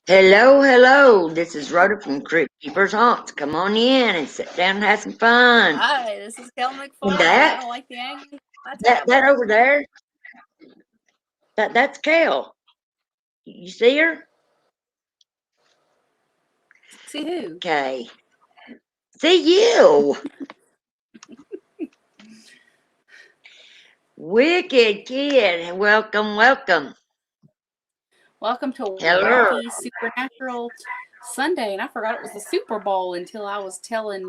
Hello, hello. This is Rhoda from Crypt Keeper's Haunts. Come on in and sit down and have some fun. Hi, this is Kel McFarland. And I don't like the angle. that over there, that's Kel. You see her? See who? Okay. See you. Wicked kid. Welcome, welcome. Welcome to Hello. Wacky Supernatural Sunday. And I forgot it was the Super Bowl until I was telling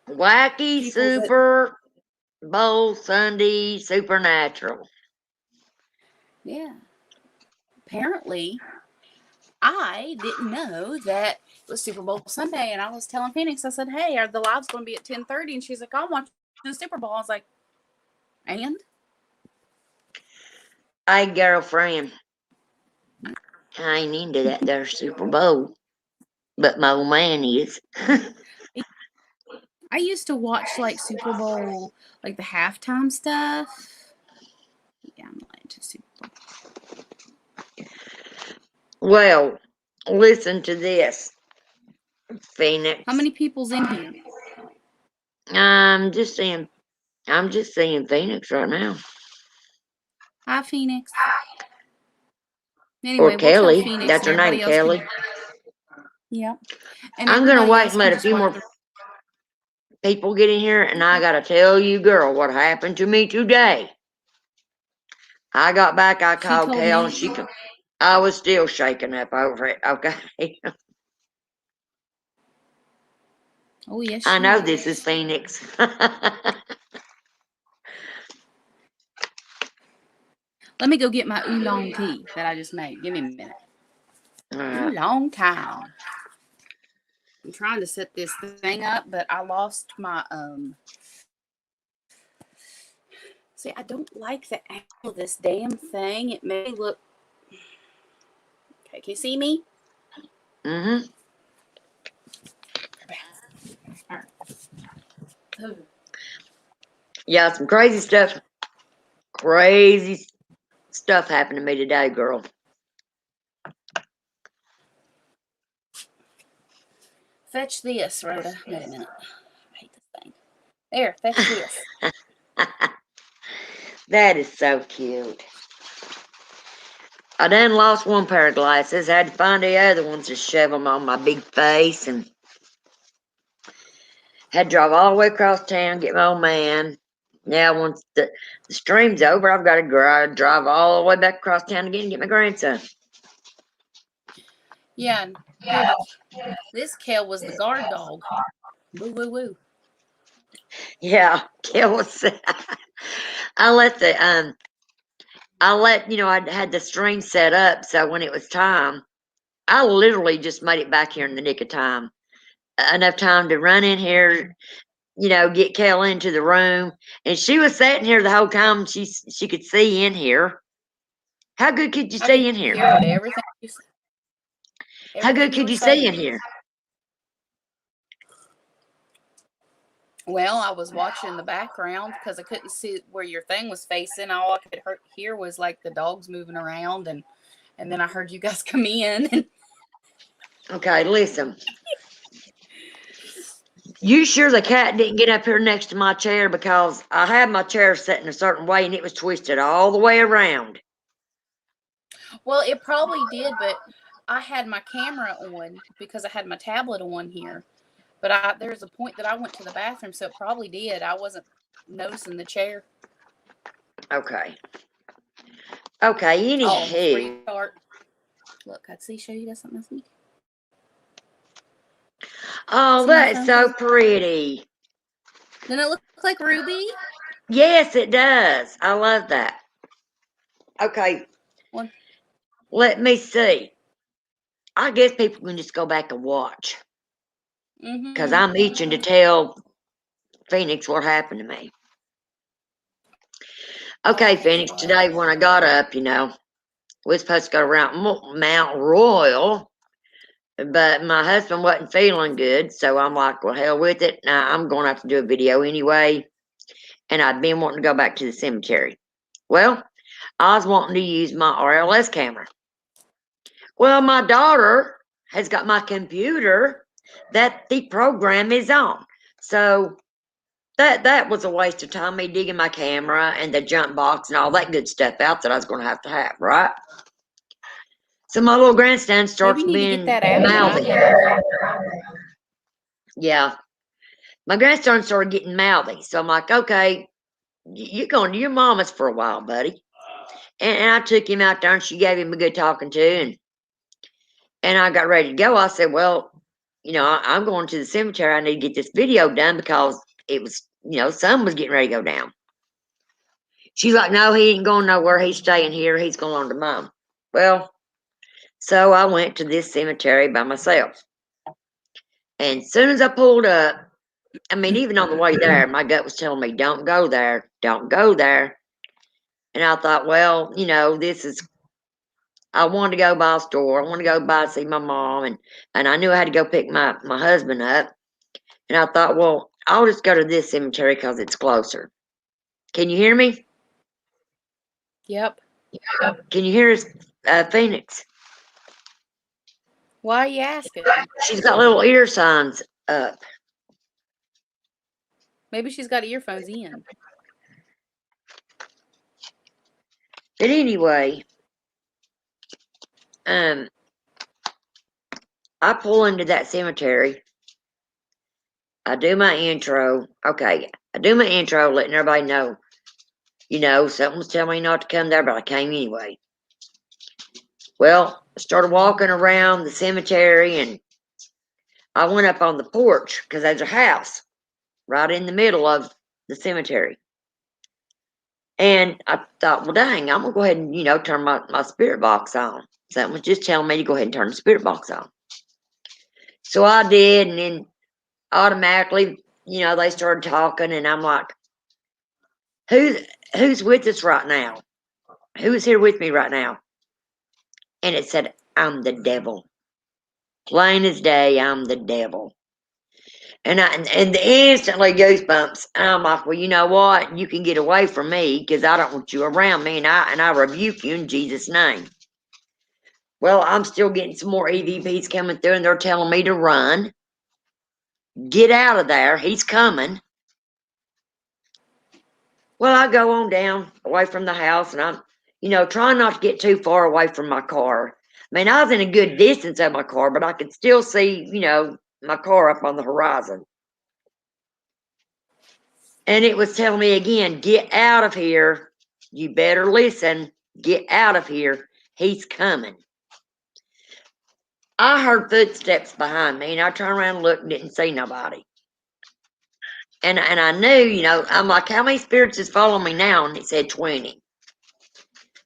Wacky Super Bowl Sunday Supernatural. Yeah. Apparently, I didn't know that it was Super Bowl Sunday, and I was telling Phoenix, I said, hey, are the lives going to be at 10:30? And she's like, I'm watching the Super Bowl. I was like, and? Hey, girlfriend. I ain't into that there Super Bowl, but my old man is. I used to watch like Super Bowl, like the halftime stuff. Yeah, I'm not into Super Bowl. Well, listen to this, Phoenix. How many people's in here? I'm just seeing Phoenix right now. Hi, Phoenix. Anyway, Or Kelly. we'll tell Phoenix That's her name, Kelly. Yeah. And I'm going to wait and let a few more people get in here, and I got to tell you, girl, what happened to me today. I got back, I called Kel, and I was still shaking up over it, okay? Oh, yes, I know this is Phoenix. Let me go get my oolong tea that I just made. Give me a minute. Oolong time. I'm trying to set this thing up, but I lost my, See, I don't like the angle of this damn thing. It may look... Okay, can you see me? Mm-hmm. Yeah, some crazy stuff happened to me today, girl. Fetch this, Rhoda. Wait a minute. I hate this thing. There, fetch this. That is so cute. I done lost one pair of glasses. I had to find the other ones to shove them on my big face, and had to drive all the way across town, get my old man. Now, once the stream's over, I've got to drive all the way back across town again and get my grandson. Yeah, this Kel was the guard dog. Woo, woo, woo. Yeah, Kel was. I had the stream set up, so when it was time, I literally just made it back here in the nick of time. Enough time to run in here, get Kel into the room. And she was sitting here the whole time. She could see in here. How good could you see in here? Everything you said. How good could you see in here? Well, I was watching the background because I couldn't see where your thing was facing. All I could hear was like the dogs moving around, and then I heard you guys come in. Okay, listen. You sure the cat didn't get up here next to my chair? Because I had my chair set in a certain way and it was twisted all the way around. Well, it probably did, but I had my camera on because I had my tablet on here. But there's a point that I went to the bathroom, so it probably did. I wasn't noticing the chair. Okay. Okay, anywho. Oh, look, I'd show you guys something else. Oh, that's so pretty. Doesn't it look like Ruby? Yes, it does. I love that. Okay. Let me see. I guess people can just go back and watch. Because I'm itching to tell Phoenix what happened to me. Okay, Phoenix, today when I got up, we're supposed to go around Mount Royal, but my husband wasn't feeling good, so I'm like, well, hell with it. Now I'm going to have to do a video anyway, and I'd been wanting to go back to the cemetery. Well, I was wanting to use my RLS camera. Well, my daughter has got my computer that the program is on. So that was a waste of time, me digging my camera and the jump box and all that good stuff out that I was going to have, right? So my little grandson starts Maybe you need to being get that app that I mouthy. have. Yeah. My grandson started getting mouthy. So I'm like, okay, you're going to your mama's for a while, buddy. And I took him out there and she gave him a good talking to. And I got ready to go. I said, well, I'm going to the cemetery. I need to get this video done because it was, sun was getting ready to go down. She's like, no, he ain't going nowhere. He's staying here. He's going on to mom. Well, so I went to this cemetery by myself. And as soon as I pulled up, I mean, even on the way there, my gut was telling me, don't go there. Don't go there. And I thought, well, I wanted to go by a store. I wanted to go by see my mom. And I knew I had to go pick my husband up. And I thought, well, I'll just go to this cemetery because it's closer. Can you hear me? Yep. Can you hear us, Phoenix? Why are you asking? She's got little ear signs up. Maybe she's got earphones in. But anyway, I pull into that cemetery. I do my intro. Okay, I do my intro, letting everybody know, something was telling me not to come there, but I came anyway. Well, I started walking around the cemetery, and I went up on the porch because there's a house right in the middle of the cemetery. And I thought, well, dang, I'm going to go ahead and, turn my spirit box on. Something was just telling me to go ahead and turn the spirit box on. So I did, and then automatically, they started talking, and I'm like, who's with us right now? Who's here with me right now? And it said, I'm the devil. Plain as day, I'm the devil. And instantly goosebumps. And I'm like, well, you know what? You can get away from me because I don't want you around me, and I rebuke you in Jesus' name. Well, I'm still getting some more EVPs coming through, and they're telling me to run. Get out of there. He's coming. Well, I go on down away from the house, and I'm, trying not to get too far away from my car. I mean, I was in a good distance of my car, but I could still see, my car up on the horizon. And it was telling me again, get out of here. You better listen. Get out of here. He's coming. I heard footsteps behind me, and I turned around and looked and didn't see nobody. And I knew, I'm like, how many spirits is following me now? And it said 20.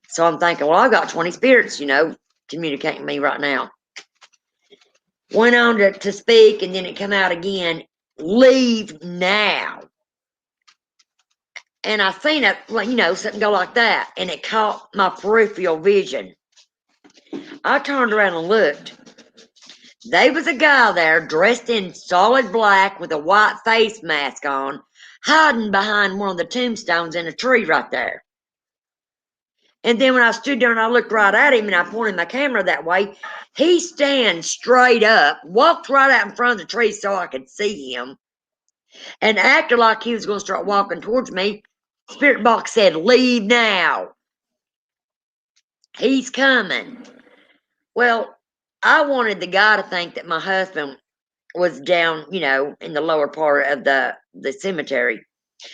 So I'm thinking, well, I've got 20 spirits, communicating with me right now. Went on to speak, and then it come out again, leave now. And I seen it, something go like that, and it caught my peripheral vision. I turned around and looked. There was a guy there dressed in solid black with a white face mask on, hiding behind one of the tombstones in a tree right there. And then when I stood there and I looked right at him and I pointed my camera that way, he stands straight up, walked right out in front of the tree so I could see him, and acted like he was going to start walking towards me. Spirit box said, leave now. He's coming. Well, I wanted the guy to think that my husband was down, in the lower part of the cemetery.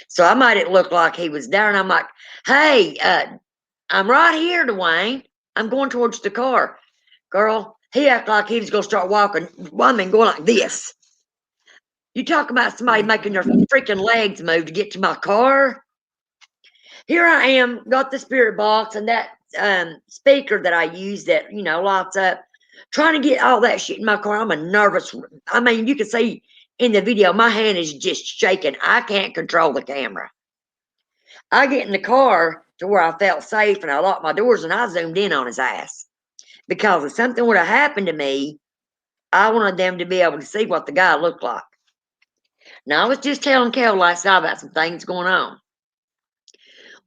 So I made it look like he was there, and I'm like, hey, I'm right here, Dwayne. I'm going towards the car. Girl, he acted like he was going to start walking. Well, I mean, going like this. You talk about somebody making their freaking legs move to get to my car. Here I am, got the spirit box and that speaker that I use that, lights up, trying to get all that shit in my car. I'm a nervous. I mean, you can see in the video, my hand is just shaking. I can't control the camera. I get in the car to where I felt safe, and I locked my doors, and I zoomed in on his ass. Because if something would have happened to me, I wanted them to be able to see what the guy looked like. Now, I was just telling Kel last night about some things going on.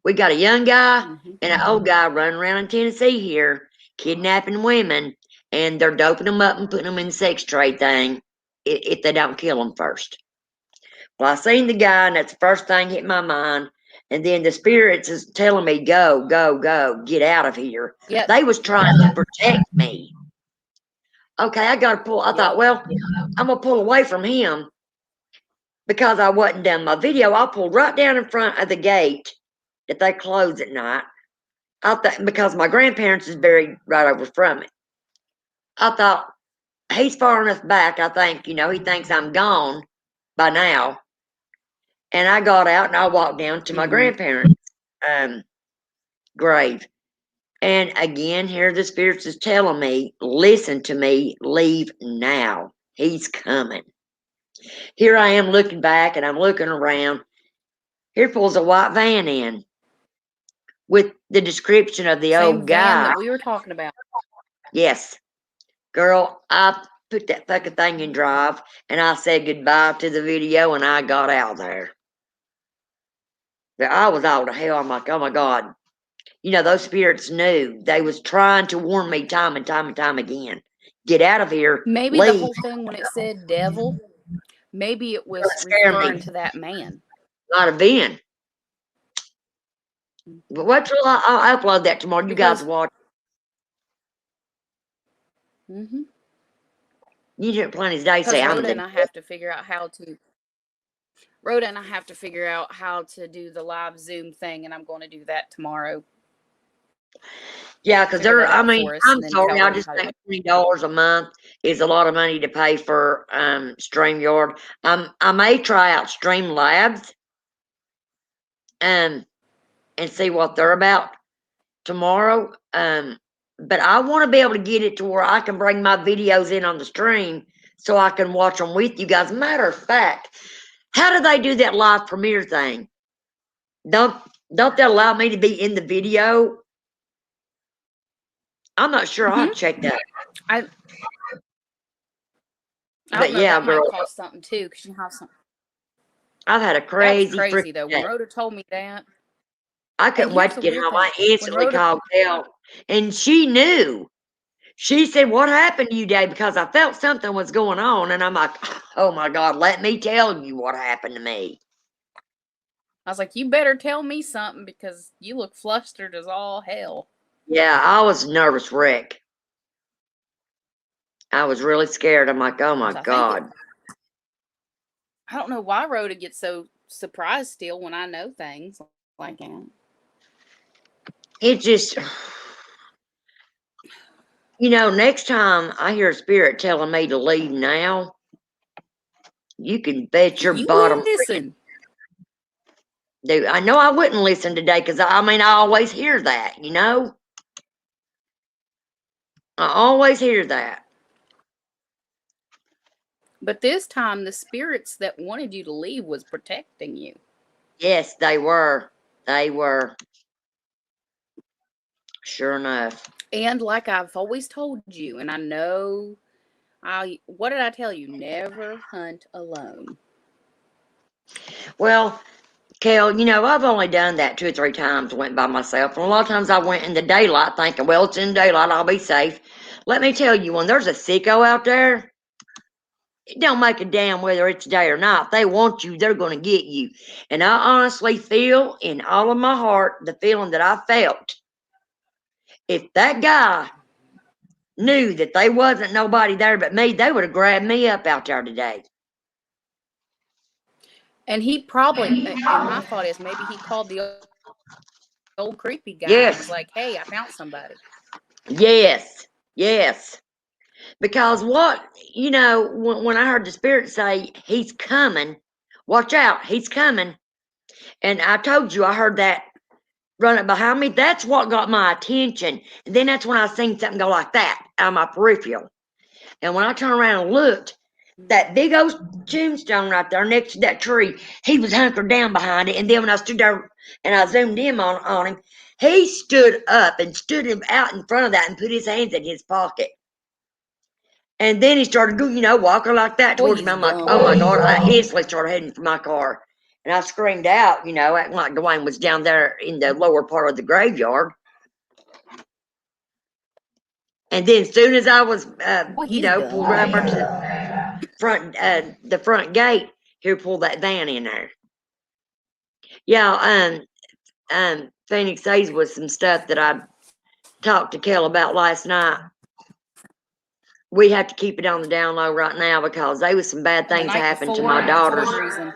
We got a young guy and an old guy running around in Tennessee here, kidnapping women and they're doping them up and putting them in the sex trade thing if they don't kill them first. Well, I seen the guy, and that's the first thing hit my mind. And then the spirits is telling me, go, go, go, get out of here. Yep. They was trying to protect me. Okay, I got to pull. I thought, well, I'm going to pull away from him because I wasn't done my video. I pulled right down in front of the gate that they close at night. I thought, because my grandparents is buried right over from it. I thought, he's far enough back, I think, he thinks I'm gone by now. And I got out and I walked down to my grandparents' grave. And again, here the spirits is telling me, listen to me, leave now. He's coming. Here I am looking back and I'm looking around. Here pulls a white van in with the description of the Same old van guy. that we were talking about. Yes. Girl, I put that fucking thing in drive and I said goodbye to the video and I got out there. I was all to hell. I'm like, oh my God. Those spirits knew. They was trying to warn me time and time and time again. Get out of here. Maybe leave. The whole thing when it said devil, maybe it was Scare me. referring to that man. Might have been. But I'll upload that tomorrow. You guys watch. Mm-hmm. You didn't plan his day. Say Rhoda and I have to figure out how to. Rhoda and I have to figure out how to do the live Zoom thing, and I'm going to do that tomorrow. Yeah, because I'm sorry, I just think $20 a month is a lot of money to pay for StreamYard. I may try out Streamlabs and see what they're about tomorrow. But I want to be able to get it to where I can bring my videos in on the stream so I can watch them with you guys. Matter of fact, how do they do that live premiere thing? Don't they allow me to be in the video? I'm not sure. I'll check that. I But yeah, that girl, might cost something too, because you have some. I've had a crazy though. When Rhoda told me that, I couldn't wait to get home. I instantly called Kel, and she knew. She said, "What happened to you, Dave?" Because I felt something was going on, and I'm like, "Oh my God, let me tell you what happened to me." I was like, "You better tell me something because you look flustered as all hell." Yeah, I was a nervous wreck. I was really scared. I'm like, "Oh my God." I don't know why Rhoda gets so surprised still when I know things like that. It just, next time I hear a spirit telling me to leave now, you can bet your bottom. Listen. Dude, I know I wouldn't listen today because I always hear that, I always hear that. But this time, the spirits that wanted you to leave was protecting you. Yes, they were. They were. Sure enough. And like I've always told you, and I know, what did I tell you? Never hunt alone. Well, Kel, I've only done that 2 or 3 times, went by myself. And a lot of times I went in the daylight thinking, well, it's in daylight, I'll be safe. Let me tell you, when there's a sicko out there, it don't make a damn whether it's day or night. If they want you, they're going to get you. And I honestly feel in all of my heart the feeling that I felt. If that guy knew that there wasn't nobody there but me, they would have grabbed me up out there today. And he probably, and my thought is maybe he called the old creepy guy and was like, hey, I found somebody. Yes, yes. Because when I heard the spirit say, he's coming, watch out, he's coming. And I told you, I heard that running behind me. That's what got my attention. And then that's when I seen something go like that out of my peripheral. And when I turned around and looked, that big old tombstone right there next to that tree, he was hunkered down behind it. And then when I stood there and I zoomed in on him, he stood up and stood him out in front of that and put his hands in his pocket. And then he started doing, walking like that towards me. I'm like, oh my God. I instantly started heading for my car. And I screamed out, acting like Dwayne was down there in the lower part of the graveyard. And then as soon as I was, Well, you he's know, done pulled right right. up to the front gate, here pulled that van in there. Yeah, Phoenix A's was some stuff that I talked to Kel about last night. We have to keep it on the down low right now because there was some bad The things that night happened to before, my for daughters. some reason.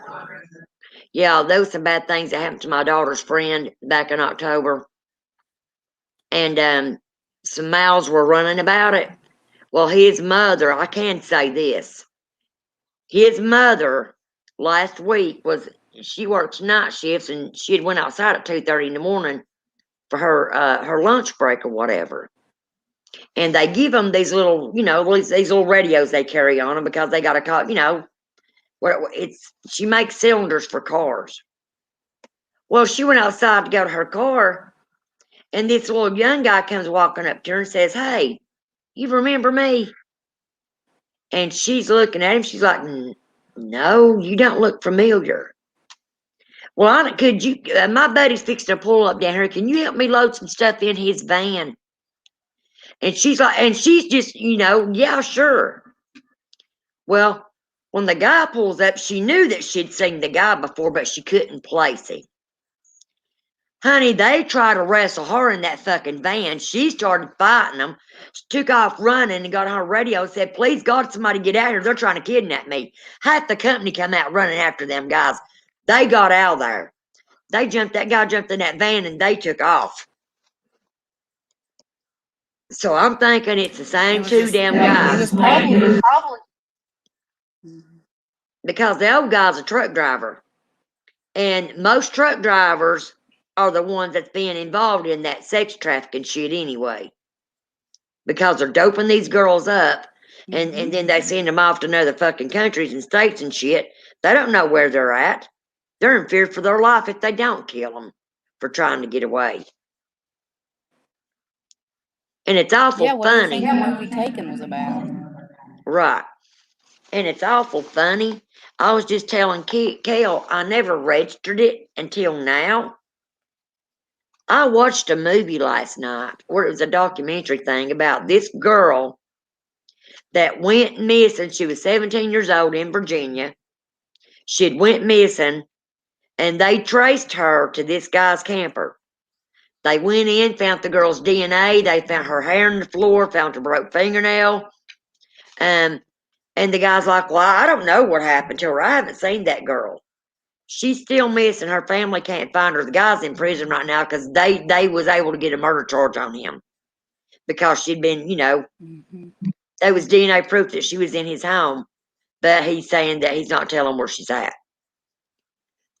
Yeah, there was some bad things that happened to my daughter's friend back in October. And some mouths were running about it. Well, his mother, I can say this. His mother last week she works night shifts and she had went outside at 2:30 in the morning for her lunch break or whatever. And they give them these little, you know, these little radios they carry on them because they got to call, you know, where she makes cylinders for cars. Well, she went outside to go to her car, and this little young guy comes walking up to her and says, "Hey, you remember me?" And she's looking at him. She's like, "No, you don't look familiar." Well, could you? My buddy's fixing to pull up down here. Can you help me load some stuff in his van? And she's like, and she's just, you know, yeah, sure. Well, when the guy pulls up, she knew that she'd seen the guy before, but she couldn't place him. Honey, they tried to wrestle her in that fucking van. She started fighting them, took off running and got on her radio and said, "Please God, somebody get out here. They're trying to kidnap me." Half the company come out running after them guys. They got out of there. That guy jumped in that van and they took off. So I'm thinking it's the same two damn It guys. was probably. Because the old guy's a truck driver. And most truck drivers are the ones that's being involved in that sex trafficking shit anyway. Because they're doping these girls up and then they send them off to other fucking countries and states and shit. They don't know where they're at. They're in fear for their life if they don't kill them for trying to get away. And it's awful Yeah, what do you funny. think the movie Taken was about? Right. And it's awful funny. I was just telling Kale, I never registered it until now. I watched a movie last night where it was a documentary thing about this girl that went missing. She was 17 years old in Virginia. She'd went missing, and they traced her to this guy's camper. They went in, found the girl's DNA. They found her hair on the floor, found her broke fingernail. And the guy's like, "Well, I don't know what happened to her. I haven't seen that girl. She's still missing. Her family can't find her. The guy's in prison right now because they was able to get a murder charge on him because she'd been, you know, there was DNA proof that she was in his home, but he's saying that he's not telling where she's at.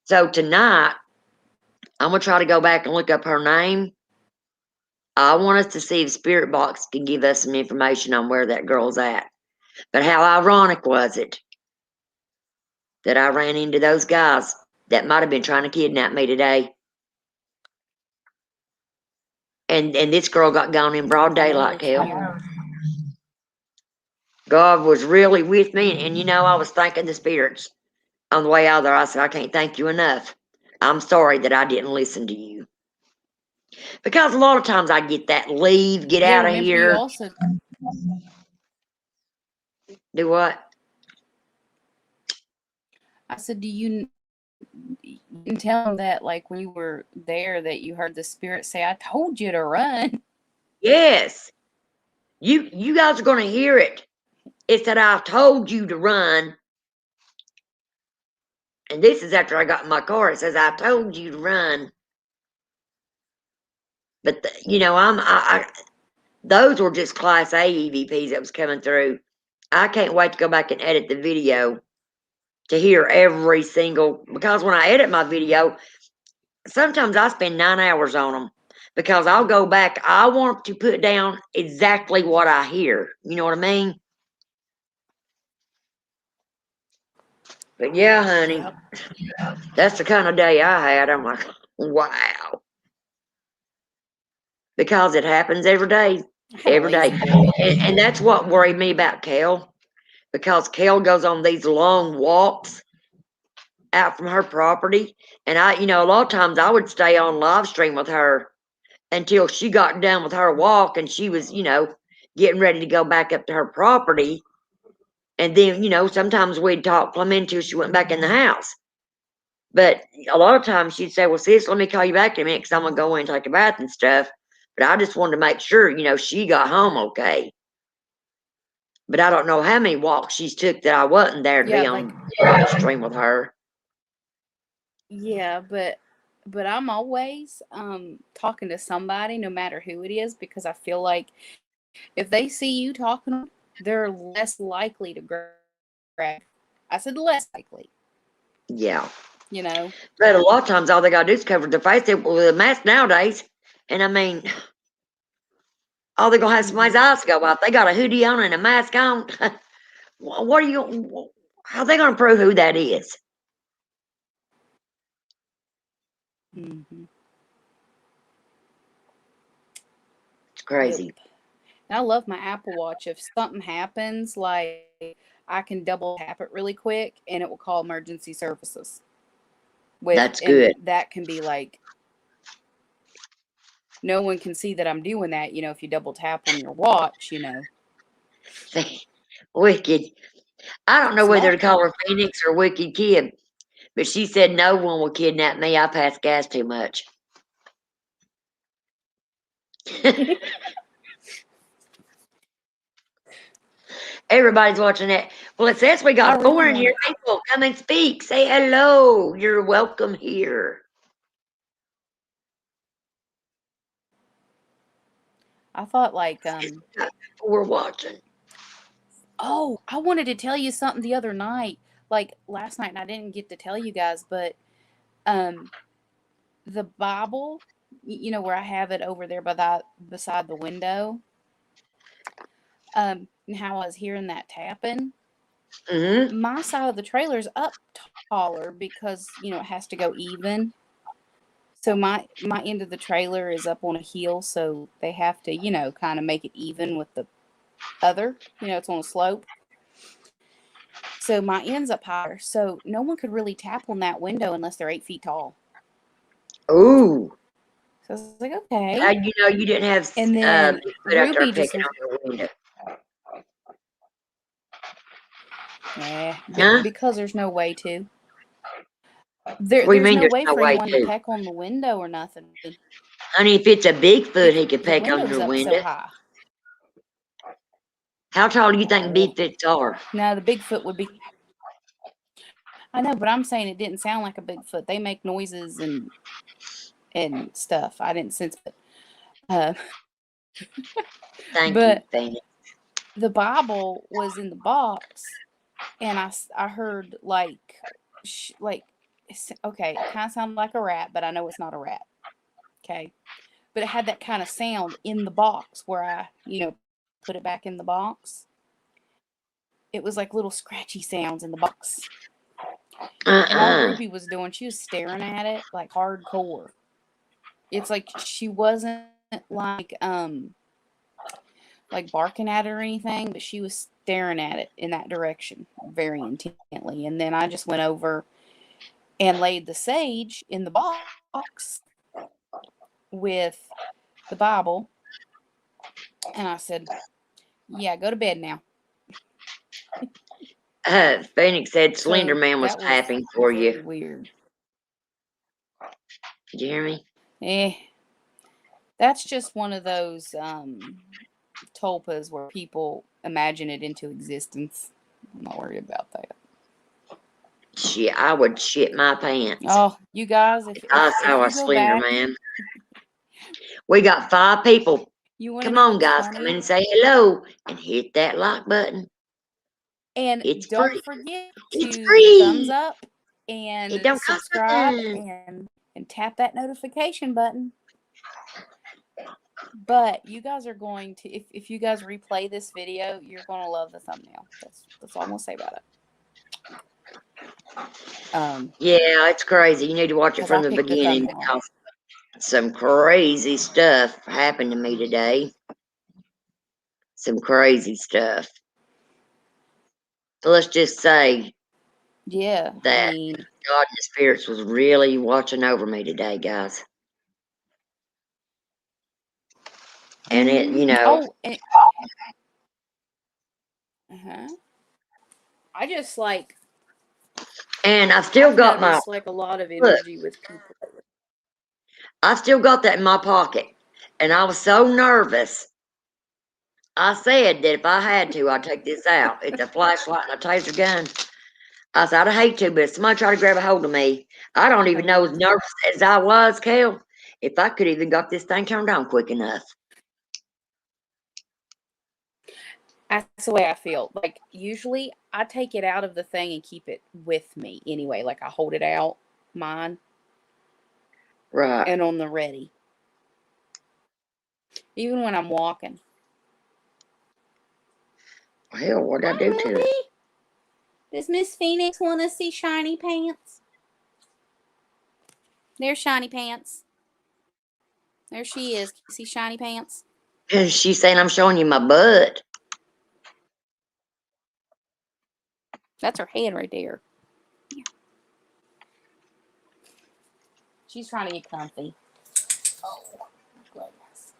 So tonight, I'm gonna try to go back and look up her name. I want us to see if Spirit Box can give us some information on where that girl's at. But how ironic was it that I ran into those guys that might have been trying to kidnap me today? And this girl got gone in broad daylight, hell. God was really with me, and you know, I was thanking the spirits on the way out there. I said, "I can't thank you enough. I'm sorry that I didn't listen to you." Because a lot of times I get that leave, get out of Remember you here. also. Do what? I said, do you didn't tell them that, like, when you were there, that you heard the spirit say, "I told you to run"? Yes. You guys are going to hear it. It said, "I told you to run." And this is after I got in my car. It says, "I told you to run." But, you know, those were just Class A EVPs that was coming through. I can't wait to go back and edit the video to hear every single, because when I edit my video, sometimes I spend 9 hours on them because I'll go back. I want to put down exactly what I hear. You know what I mean? But yeah, honey, that's the kind of day I had. I'm like, wow. Because it happens every day. Every day. And that's what worried me about Kel. Because Kel goes on these long walks out from her property. And you know, a lot of times I would stay on live stream with her until she got done with her walk and she was, you know, getting ready to go back up to her property. And then, you know, sometimes we'd talk plumb until she went back in the house. But a lot of times she'd say, well, sis, let me call you back in a minute because I'm going to go in and take a bath and stuff. But I just wanted to make sure, you know, she got home okay. But I don't know how many walks she's took that I wasn't there to be on the stream with her. Yeah, but I'm always talking to somebody, no matter who it is, because I feel like if they see you talking, they're less likely to grab. I said less likely. Yeah. You know. But a lot of times all they got to do is cover their face with a mask nowadays. And I mean, all they're going to have somebody's eyes go out. They got a hoodie on and a mask on. What are you, how are they going to prove who that is? Mm-hmm. It's crazy. Yep. And I love my Apple Watch. If something happens, like I can double tap it really quick and it will call emergency services. That's good. That can be like, no one can see that I'm doing that, you know, if you double tap on your watch, you know. Wicked. I don't know whether to call her Phoenix or Wicked Kid, but she said no one will kidnap me. I pass gas too much. Everybody's watching that. Well, it says we got 4 in here. People, come and speak. Say hello. You're welcome here. I thought like we're watching. Oh, I wanted to tell you something the other night, like last night, and I didn't get to tell you guys, but the Bible, you know, where I have it over there beside the window, and how I was hearing that tapping. Mm-hmm. My side of the trailer is up taller because, you know, it has to go even. So my end of the trailer is up on a hill, so they have to, you know, kind of make it even with the other, you know, it's on a slope. So my end's up higher, so no one could really tap on that window unless they're 8 feet tall. Ooh. So I was like, okay. You know, you didn't have and then Ruby just on the window. Yeah, Huh? because there's no way to. There's no way for anyone to peck on the window or nothing. Honey, if it's a Bigfoot, he could peck on your window. So high. How tall do you think Bigfoots are? No, the Bigfoot would be. I know, but I'm saying it didn't sound like a Bigfoot. They make noises and stuff. I didn't sense it. Thank you, Fanny. The Bible was in the box, and I heard like okay, it kind of sounded like a rat, but I know it's not a rat. Okay, but it had that kind of sound in the box where I, you know, put it back in the box. It was like little scratchy sounds in the box. And all Ruby was doing, she was staring at it like hardcore. It's like she wasn't like barking at it or anything, but she was staring at it in that direction very intently. And then I just went over and laid the sage in the box with the Bible. And I said, yeah, go to bed now. Phoenix said Slender Man was tapping for you. Weird. Did you hear me? That's just one of those tulpas where people imagine it into existence. I'm not worried about that. Shit, I would shit my pants. Oh, you guys, if I saw a Slender Man. We got 5 people. Come on, guys, come in and say hello and hit that like button. And it's don't free. forget it's to free. Thumbs up and subscribe and tap that notification button. But you guys are going to, if you guys replay this video, you're going to love the thumbnail. That's all I'm going to say about it. Yeah, it's crazy. You need to watch it from the beginning because some crazy stuff happened to me today. Some crazy stuff. So let's just say, yeah, that God and the spirits was really watching over me today, guys. And it, you know. Oh, I just like. And I've still got my. Like a lot of energy with people. I still got that in my pocket. And I was so nervous. I said that if I had to, I'd take this out. It's a flashlight and a taser gun. I said, I'd hate to, but if somebody tried to grab a hold of me, I don't even know as nervous as I was, Kel, if I could even got this thing turned on quick enough. That's the way I feel. Like, usually I take it out of the thing and keep it with me anyway. Like, I hold it out, mine. Right. And on the ready. Even when I'm walking. Hell, what'd I do to it? Does Miss Phoenix want to see shiny pants? There's shiny pants. There she is. Can you see shiny pants? She's saying I'm showing you my butt. That's her head right there. Yeah. She's trying to get comfy. Oh, goodness.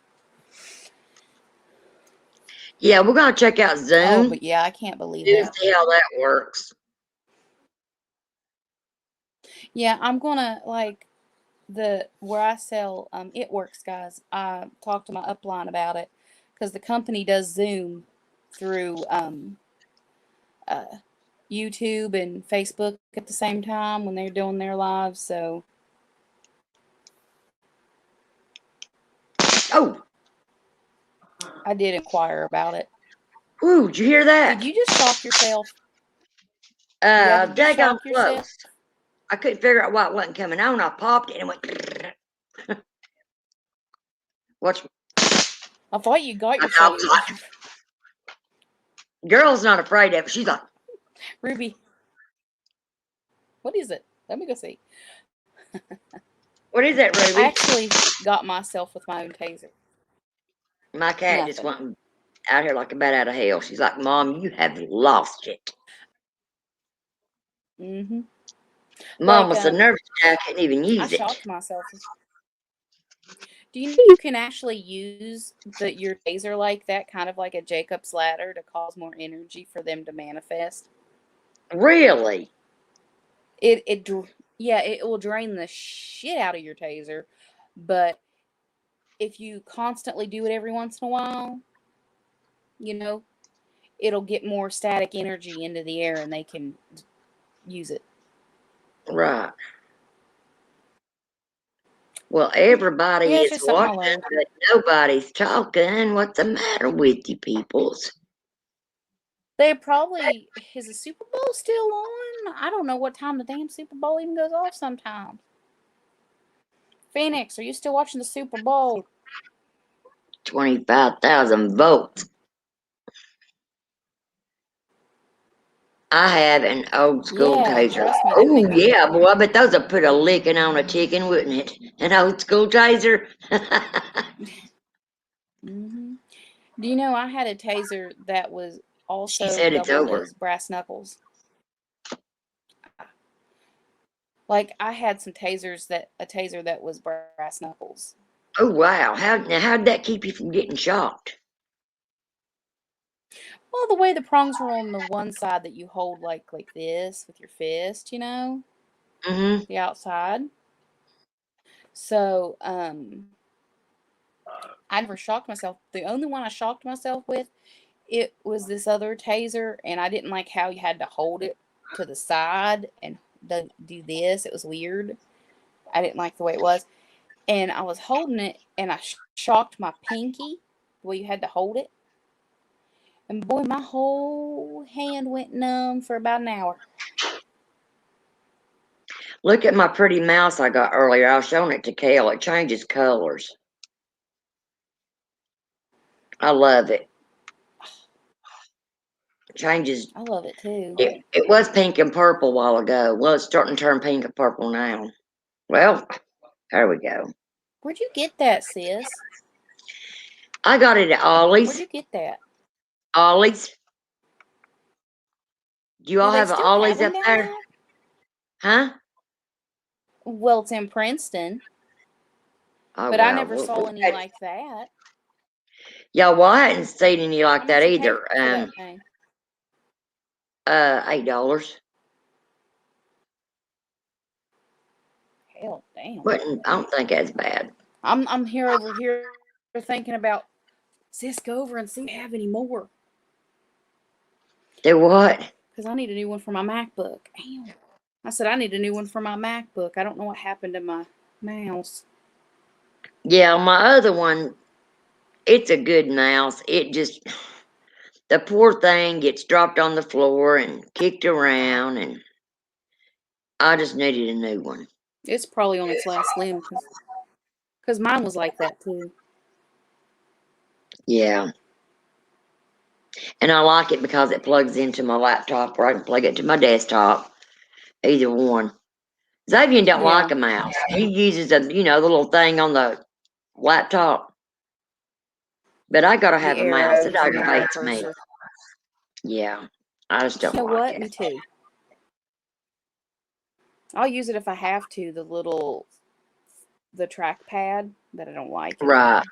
Yeah, we're going to check out Zoom. Oh, but yeah, I can't believe that. See how that works. Yeah, I'm going to, like, where I sell, It Works, guys. I talked to my upline about it because the company does Zoom through YouTube and Facebook at the same time when they're doing their lives. So, oh, I did inquire about it. Ooh, did you hear that? Did you just shock yourself? Daggone close. I couldn't figure out why it wasn't coming on. I popped it and it went. Watch. I thought you got yourself. Girl's not afraid of it. She's like, Ruby, what is it? Let me go see. What is that, Ruby? I actually got myself with my own taser. My cat just went out here like a bat out of hell. She's like, Mom, you have lost it. Mm-hmm. Mom was so nervous I couldn't even use it. I shocked myself. Do you know you can actually use your taser like that, kind of like a Jacob's ladder, to cause more energy for them to manifest? Really? It will drain the shit out of your taser, but if you constantly do it every once in a while, you know, it'll get more static energy into the air and they can use it. Right. Well, everybody is watching, but nobody's talking. What's the matter with you peoples? They probably, is the Super Bowl still on? I don't know what time the damn Super Bowl even goes off sometimes. Phoenix, are you still watching the Super Bowl? 25,000 votes. I have an old school taser. Oh, yeah, boy, I bet those would put a licking on a chicken, wouldn't it? An old school taser. Mm-hmm. Do you know I had a taser that was also doubled as brass knuckles? Like, I had some tasers a taser that was brass knuckles. Oh, wow. How did that keep you from getting shocked? Well, the way the prongs were on the one side that you hold like this with your fist, you know? Mm-hmm. The outside. So, I never shocked myself. The only one I shocked myself with, it was this other taser, and I didn't like how you had to hold it to the side and do this. It was weird. I didn't like the way it was. And I was holding it, and I shocked my pinky, the way you had to hold it. And boy, my whole hand went numb for about an hour. Look at my pretty mouse I got earlier. I was showing it to Kale. It changes colors. I love it. It changes. I love it too. It was pink and purple a while ago. Well, it's starting to turn pink and purple now. Well, there we go. Where'd you get that, sis? I got it at Ollie's. Where'd you get that? Ollie's. Do you all have Ollie's up there? Huh? Well, it's in Princeton. Oh, but I never saw any like that. Yeah, well, I hadn't seen any How like that much you pay either. for that thing? $8. Hell, damn. But I don't think that's bad. I'm here over here thinking about, sis, go over and see if they have any more. Do what? Because I need a new one for my MacBook. Damn. I said I need a new one for my MacBook. I don't know what happened to my mouse. Yeah, my other one, it's a good mouse. It just, the poor thing gets dropped on the floor and kicked around, and I just needed a new one. It's probably on its last limb because mine was like that too. Yeah. And I like it because it plugs into my laptop, or I can plug it to my desktop. Either one. Xavier don't Yeah. like a mouse. He uses the little thing on the laptop. But I gotta The have a mouse. It arrows and the little aggravates me. cursor. Yeah. I just You don't know like what? it. Me too. I'll use it if I have to, the trackpad, but I don't like it. Right.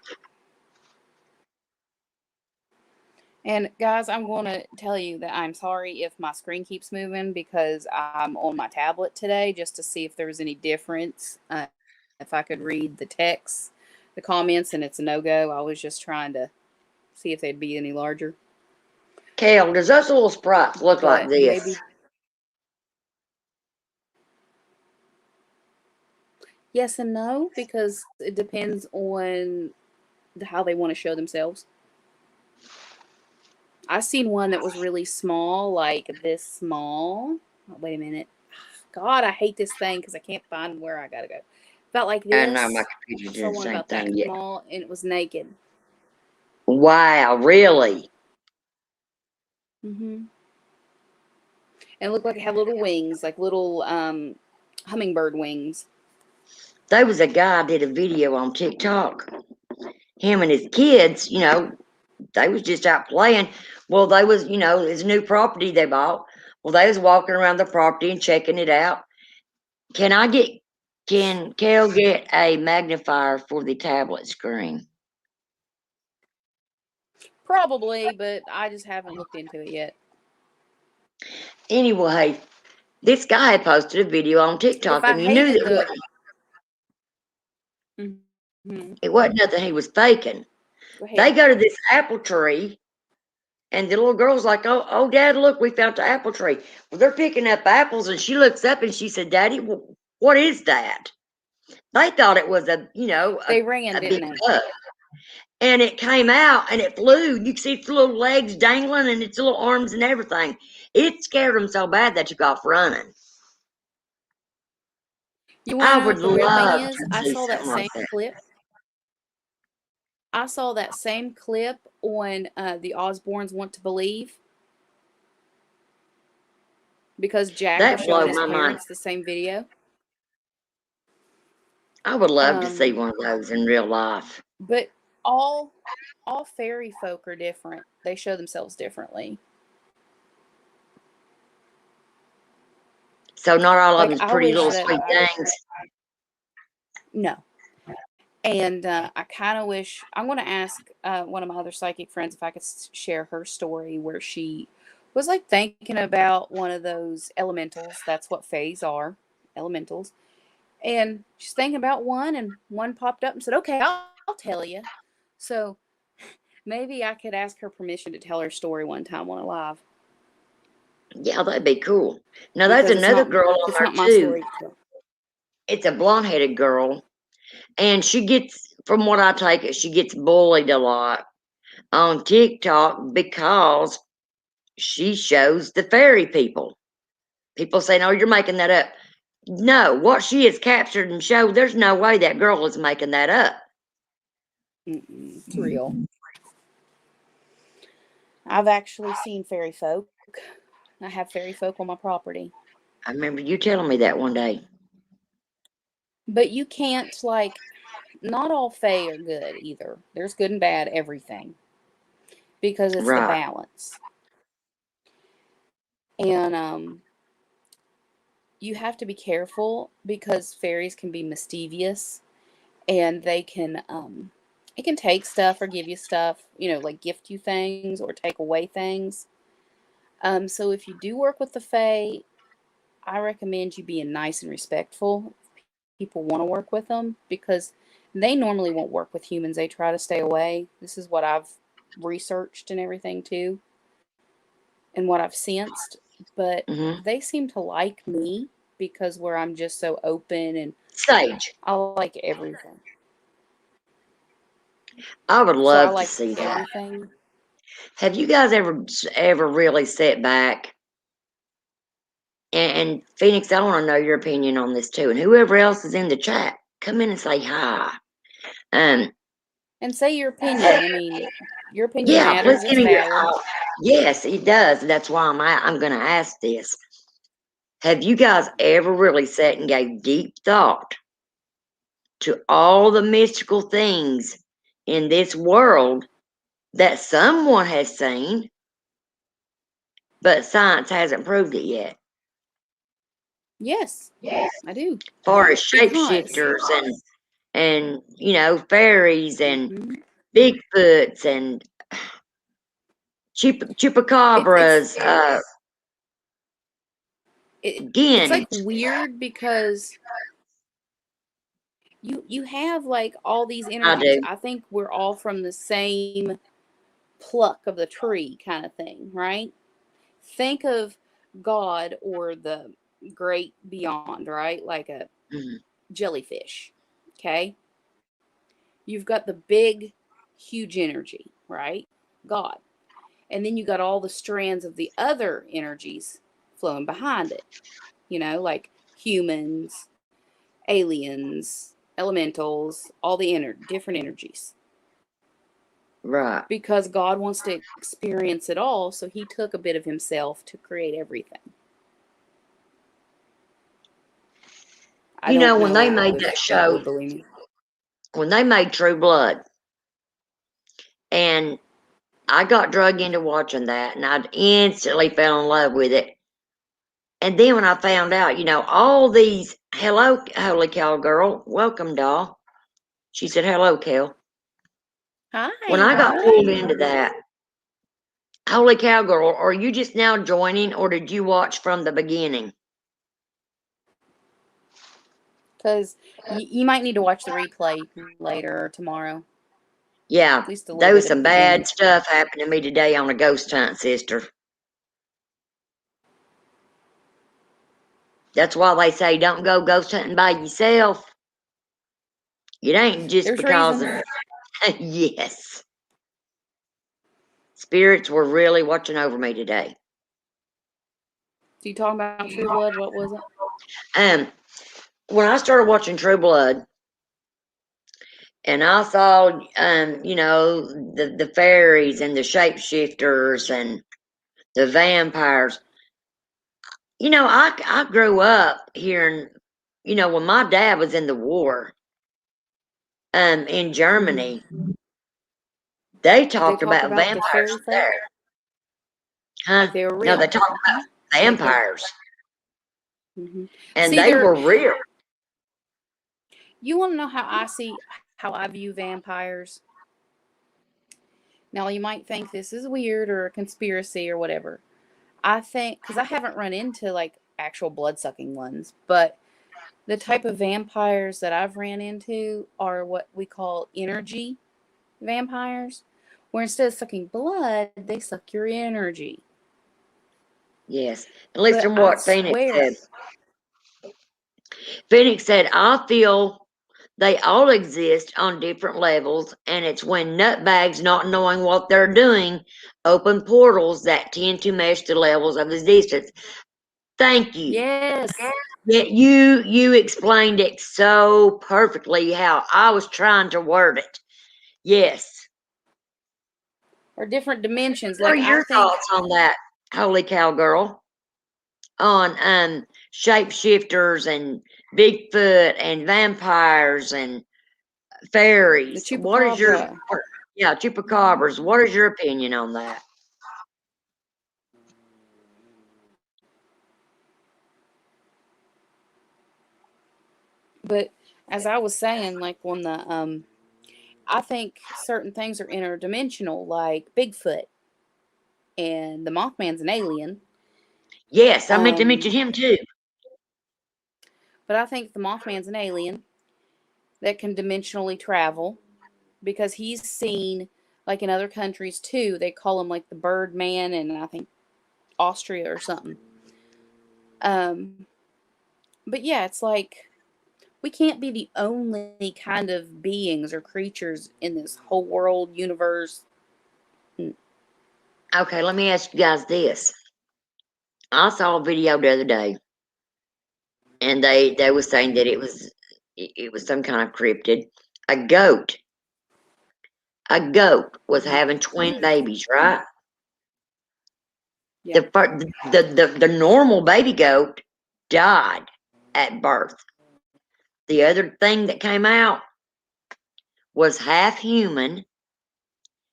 And guys, I'm going to tell you that I'm sorry if my screen keeps moving because I'm on my tablet today just to see if there was any difference. If I could read the text, the comments, and it's a no-go. I was just trying to see if they'd be any larger. Kale, does those little sprites look like But this? maybe. Yes and no, because it depends on how they want to show themselves. I seen one that was really small, like this small. Oh, wait a minute. God, I hate this thing because I can't find where I gotta go. Felt like I know my this. computer's Saw doing the one same about that thing. Yeah. small, and it was naked. Wow, really? And it looked like it had little wings, like little hummingbird wings. There was a guy did a video on TikTok. Him and his kids, they was just out playing. Well, they was, his new property they bought. Well, they was walking around the property and checking it out. Can Kel get a magnifier for the tablet screen? Probably, but I just haven't looked into it yet. Anyway, this guy had posted a video on If TikTok, I and you knew hated that the. it wasn't nothing he was faking. Go They ahead. go to this apple tree, and the little girl's like, "Oh, Dad, look, we found the apple tree." Well, they're picking up apples, and she looks up and she said, "Daddy, what is that?" They thought it was They ran, a big didn't they? bug. And it came out and it flew. You could see its little legs dangling and its little arms and everything. It scared them so bad they took off running. You want I to know would what the weird thing love is? to I see saw that something like same that. clip. I saw that same clip on the Osbournes Want to Believe because Jack was That showing blew his my mind. parents the same video. I would love to see Um, one of those in real life. but all fairy folk are different. They show themselves differently. So not all of Like them's I pretty wish little that sweet things. no. And I kind of wish I'm going to ask one of my other psychic friends if I could share her story where she was like thinking about one of those elementals. That's what fays are, elementals. And she's thinking about one, and one popped up and said, "Okay, I'll tell you." So maybe I could ask her permission to tell her story one time on a live Yeah, that'd be cool. Now there's because another girl on it's there not my too. story to tell. It's a blonde-headed girl, and she gets, from what I take it, she gets bullied a lot on TikTok because she shows the fairy people. People say, "No, you're making that up." No, what she has captured and showed, there's no way that girl is making that up. It's real. I've actually seen fairy folk. I have fairy folk on my property. I remember you telling me that one day. But you can't, like, not all fae are good either. There's good and bad everything because it's the Right. balance. And you have to be careful because fairies can be mischievous and they can It can take stuff or give you stuff, like gift you things or take away things. So if you do work with the Fae, I recommend you being nice and respectful. People want to work with them because they normally won't work with humans. They try to stay away. This is what I've researched and everything too, and what I've sensed. But Mm-hmm. they seem to like me because where I'm just so open and Sage. I like everything. I would So I love to like see that. everything. Have you guys ever really sat back and Phoenix? I want to know your opinion on this too, and whoever else is in the chat, come in and say hi. Um, And say your opinion. I mean, your opinion yeah, please matters. give It's me your. valid. Yes, it does. That's why I'm going to ask this. Have you guys ever really sat and gave deep thought to all the mystical things in this world that someone has seen, but science hasn't proved it yet? Yes, I do. As far as Because shapeshifters and fairies and mhm, Bigfoots and it's chupacabras, it's again, like weird because you have like all these I energies. do. I think we're all from the same pluck of the tree kind of thing, right? Think of God or the great beyond, right? Like a Mhm. jellyfish. Okay? You've got the big huge energy, right? God. And then you got all the strands of the other energies flowing behind it. Like humans, aliens, elementals, all the different energies. Right. Because God wants to experience it all, so he took a bit of himself to create everything. I don't When they know made if that people show, would believe me. when they made True Blood, and I got drug into watching that, and I instantly fell in love with it. And then when I found out, all these, hello, holy cow girl, welcome, doll. She said, hello, Kel. When Hi, I got darling. pulled into that, holy cow girl, are you just now joining or did you watch from the beginning? Because you might need to watch the replay later or tomorrow. Yeah, At least a little there was bit at some the bad beginning. stuff happened to me today on a ghost hunt, sister. That's why they say don't go ghost hunting by yourself. It ain't just There's because reasons. of, yes. Spirits were really watching over me today. So you talking about True Blood? What was it? Um, when I started watching True Blood, and I saw, the fairies and the shapeshifters and the vampires. I grew up hearing, when my dad was in the war, in Mm-hmm. Germany, they Did they talked talk about about the vampires fairy folk? there, huh? Like they were No, they real? talked Mm-hmm. about Like they. vampires, Mm-hmm. and See, they they're. were real. You want to know how I view vampires? Now you might think this is weird or a conspiracy or whatever. I think because I haven't run into like actual blood sucking ones, but the type of vampires that I've ran into are what we call energy vampires, where instead of sucking blood, they suck your energy. Yes, and listen But to I what Phoenix swear, said. Phoenix said, "I feel they all exist on different levels, and it's when nutbags, not knowing what they're doing, open portals that tend to mesh the levels of existence." Thank you. yes, Yeah, you explained it so perfectly how I was trying to word it. Yes. or different dimensions. What are Like I your think thoughts on that, holy cow girl? On shapeshifters and Bigfoot and vampires and the fairies. What is your chupacabra. yeah, chupacabras? What is your opinion on that? But as I was saying, like when the I think certain things are interdimensional, like Bigfoot, and the Mothman's an alien. Yes, I meant to mention him too. But I think the Mothman's an alien that can dimensionally travel, because he's seen, like in other countries too, they call him like the Bird Man, and I think Austria or something. But yeah, it's like we can't be the only kind of beings or creatures in this whole world, universe. Okay, let me ask you guys this. I saw a video the other day, and they were saying that it was some kind of cryptid. A goat was having twin babies, right? Yeah. The normal baby goat died at birth. The other thing that came out was half human,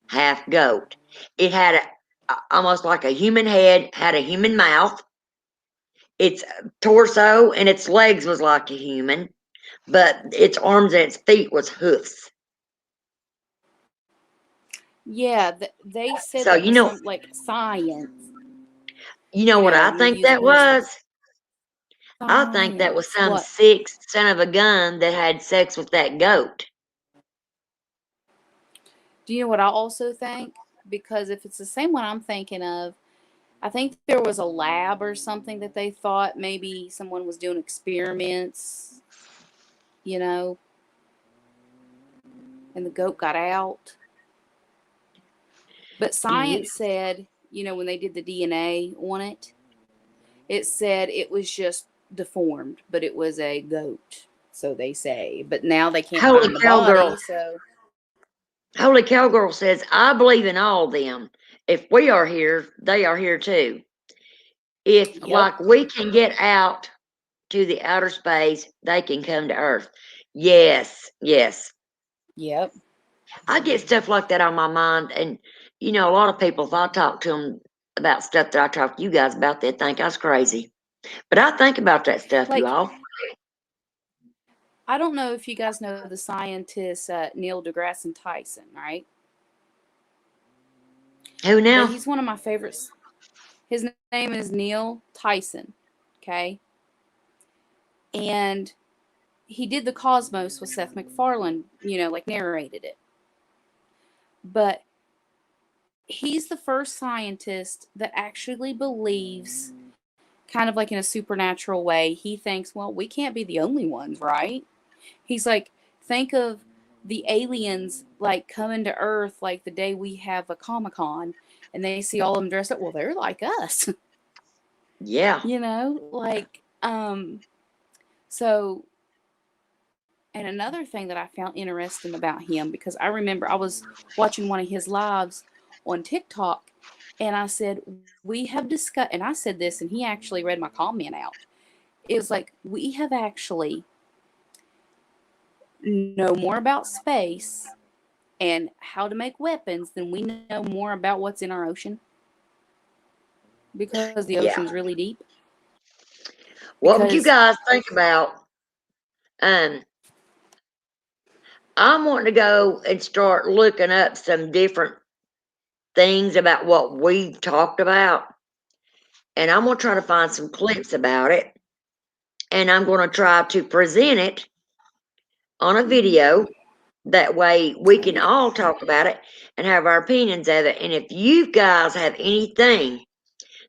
half goat. It had almost like a human head, had a human mouth. Its torso and its legs was like a human, but its arms and its feet was hoofs. Yeah, they said So that was some like science. what I You're think using that was? I think that was science. some What? sick son of a gun that had sex with that goat. Do you know what I also think? Because if it's the same one I'm thinking of, I think there was a lab or something that they thought maybe someone was doing experiments, you know, and the goat got out. But science said, when they did the DNA on it, it said it was just deformed, but it was a goat, so they say. But now they can't Holy find the cowgirl. body, so. Holy Cowgirl says, I believe in all of them. If we are here, they are here too. If, Yep. like, we can get out to the outer space, they can come to Earth. Yes, yes. Yep. I get stuff like that on my mind. And, a lot of people, if I talk to them about stuff that I talk to you guys about, they think I was crazy. But I think about that stuff, you Like, all. I don't know if you guys know the scientist Neil deGrasse Tyson, right? Who But now? he's one of my favorites. His name is Neil Tyson, okay? And he did The Cosmos with Seth MacFarlane, like narrated it. But he's the first scientist that actually believes, kind of like in a supernatural way, he thinks, well, we can't be the only ones, right? He's like, think of the aliens like coming to Earth like the day we have a Comic-Con and they see all of them dressed up. Well, they're like us. Yeah. So, and another thing that I found interesting about him, because I remember I was watching one of his lives on TikTok, and I said, we have discussed, and I said this, and he actually read my comment out. It was like, we have actually know more about space and how to make weapons than we know more about what's in our ocean, because the ocean's really deep. What would you guys think about? I'm wanting to go and start looking up some different things about what we've talked about. And I'm going to try to find some clips about it. And I'm going to try to present it on a video. That way we can all talk about it and have our opinions of it. And if you guys have anything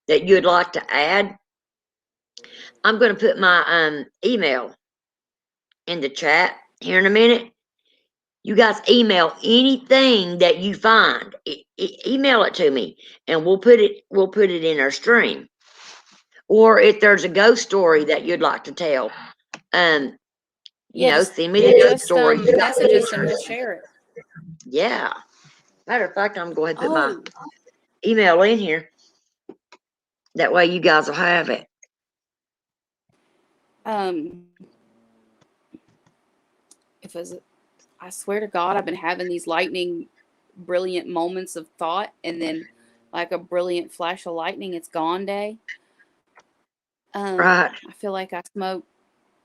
that you'd like to add, I'm going to put my email in the chat here in a minute. You guys email anything that you find. Email it to me, and we'll put it in our stream. Or if there's a ghost story that you'd like to tell, send me the ghost story. Message us and we'll share it. Yeah. Matter of fact, I'm going to put my email in here. That way you guys will have it. I swear to God, I've been having these lightning, brilliant moments of thought, and then like a brilliant flash of lightning, it's gone day. Right. I feel like I smoked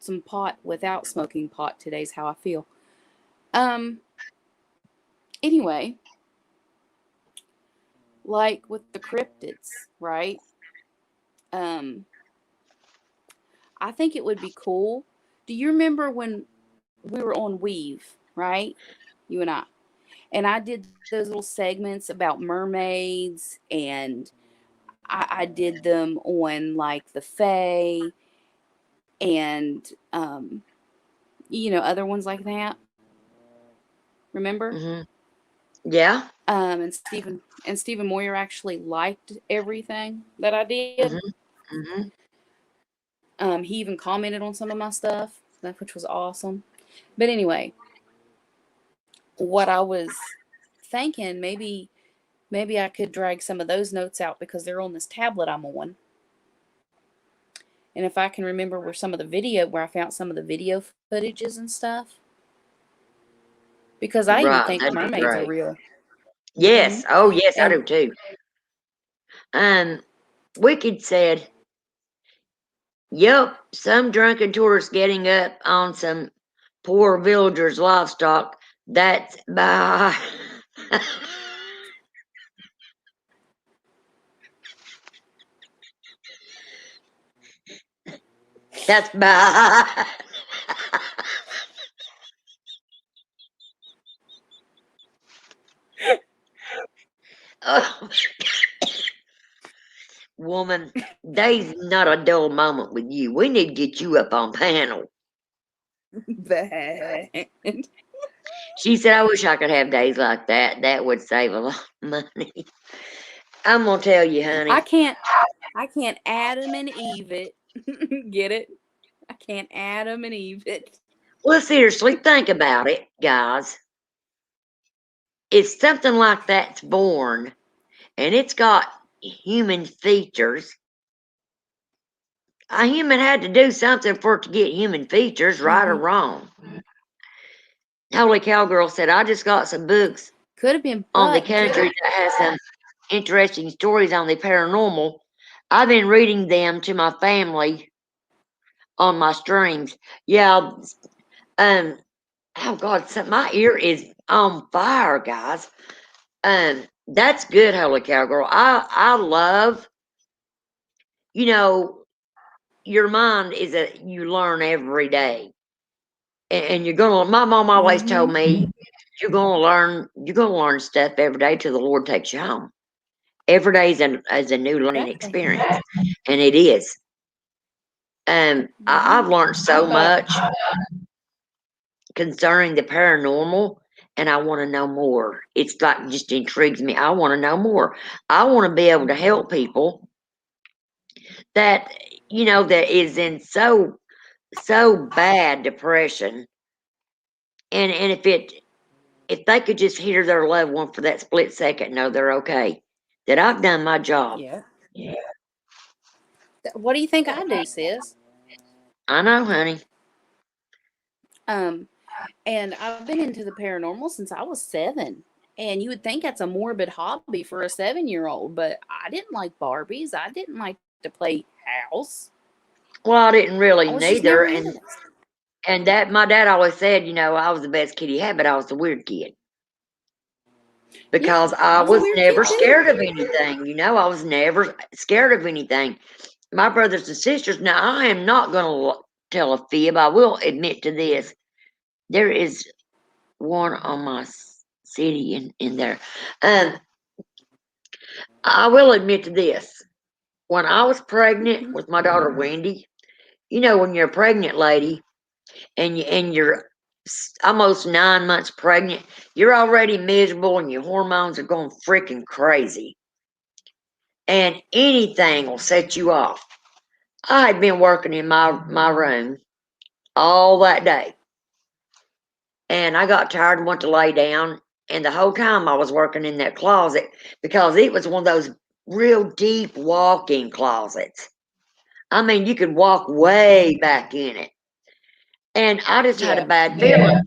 some pot without smoking pot. Today's how I feel. Anyway, like with the cryptids, right? Um, I think it would be cool. Do you remember when we were on Weave, right? You and I did those little segments about mermaids, and I did them on like the Fae and other ones like that. Remember? Mm-hmm. Yeah. And Stephen Moyer actually liked everything that I did. Mm-hmm. Mm-hmm. He even commented on some of my stuff, which was awesome. But anyway, what I was thinking, maybe I could drag some of those notes out because they're on this tablet I'm on. And if I can remember where I found some of the video footages and stuff. Because I even Right. think That'd be mermaids are great. real. Hmm. Yes. Oh, yes, I And do too. Wicked said, "Yep, some drunken tourist getting up on some poor villagers' livestock. That's by." That's by. Oh, woman, there's not a dull moment with you. We need to get you up on panel. bad. She said, "I wish I could have days like that. That would save a lot of money." I'm gonna tell you, honey. I can't Adam and Eve it. Get it? I can't Adam and Eve it. Well, seriously, think about it, guys. If something like that's born and it's got human features, a human had to do something for it to get human features, right or Mm-hmm. wrong. Holy Cowgirl said, "I just got some books Could have been on the butt too. country that has some interesting stories on the paranormal. I've been reading them to my family on my streams." Yeah, um, oh God, my ear is on fire, guys. That's good, Holy Cowgirl. I love, you know, your mind is you learn every day. And you're gonna my mom always Mm-hmm. told me you're gonna learn stuff every day till the Lord takes you home. Every day is a new learning Exactly. experience. And it is. Mm-hmm. I've learned I so thought, much concerning the paranormal, and I want to know more. It's like just intrigues me. I want to know more. I want to be able to help people that that is in so bad depression, and if they could just hear their loved one for that split second, know they're okay, that I've done my job. yeah. What do you think I do, sis? I know, honey. Um, and I've been into the paranormal since I was 7. And you would think that's a morbid hobby for a 7-year-old, but I didn't like Barbies. I didn't like to play house. Well, I didn't really I was just neither, never into this. and that my dad always said, I was the best kid he had, but I was the weird kid. Yeah, Because I I was a was weird kid never too. scared of anything, I was never scared of anything. My brothers and sisters, now I am not going to tell a fib. I will admit to this. There is one on my city in there. Um, I will admit to this. When I was pregnant Mm-hmm. with my daughter Wendy, when you're a pregnant lady and you're almost 9 months pregnant, you're already miserable and your hormones are going freaking crazy. And anything will set you off. I had been working in my room all that day, and I got tired and went to lay down. And the whole time I was working in that closet because it was one of those real deep walk-in closets. I mean, you could walk way back in it. And I just had a Yeah. bad feeling as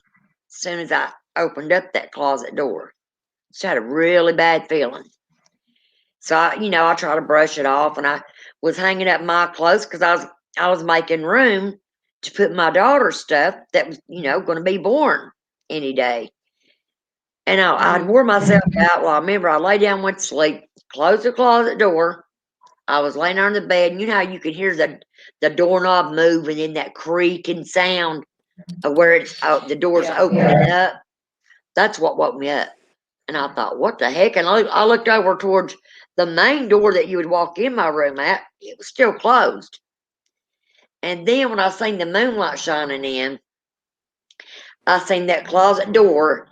soon as I opened up that closet door. Just had a really bad feeling. So I try to brush it off, and I was hanging up my clothes because I was making room to put my daughter's stuff that was going to be born any day. And I'd wore myself out. Well, I remember I lay down, went to sleep, closed the closet door. I was laying on the bed, and you know how you can hear the doorknob move and then that creaking sound of where it's the door's opening up. That's what woke me up. And I thought, what the heck? And I looked over towards the main door that you would walk in my room at. It was still closed. And then when I seen the moonlight shining in, I seen that closet door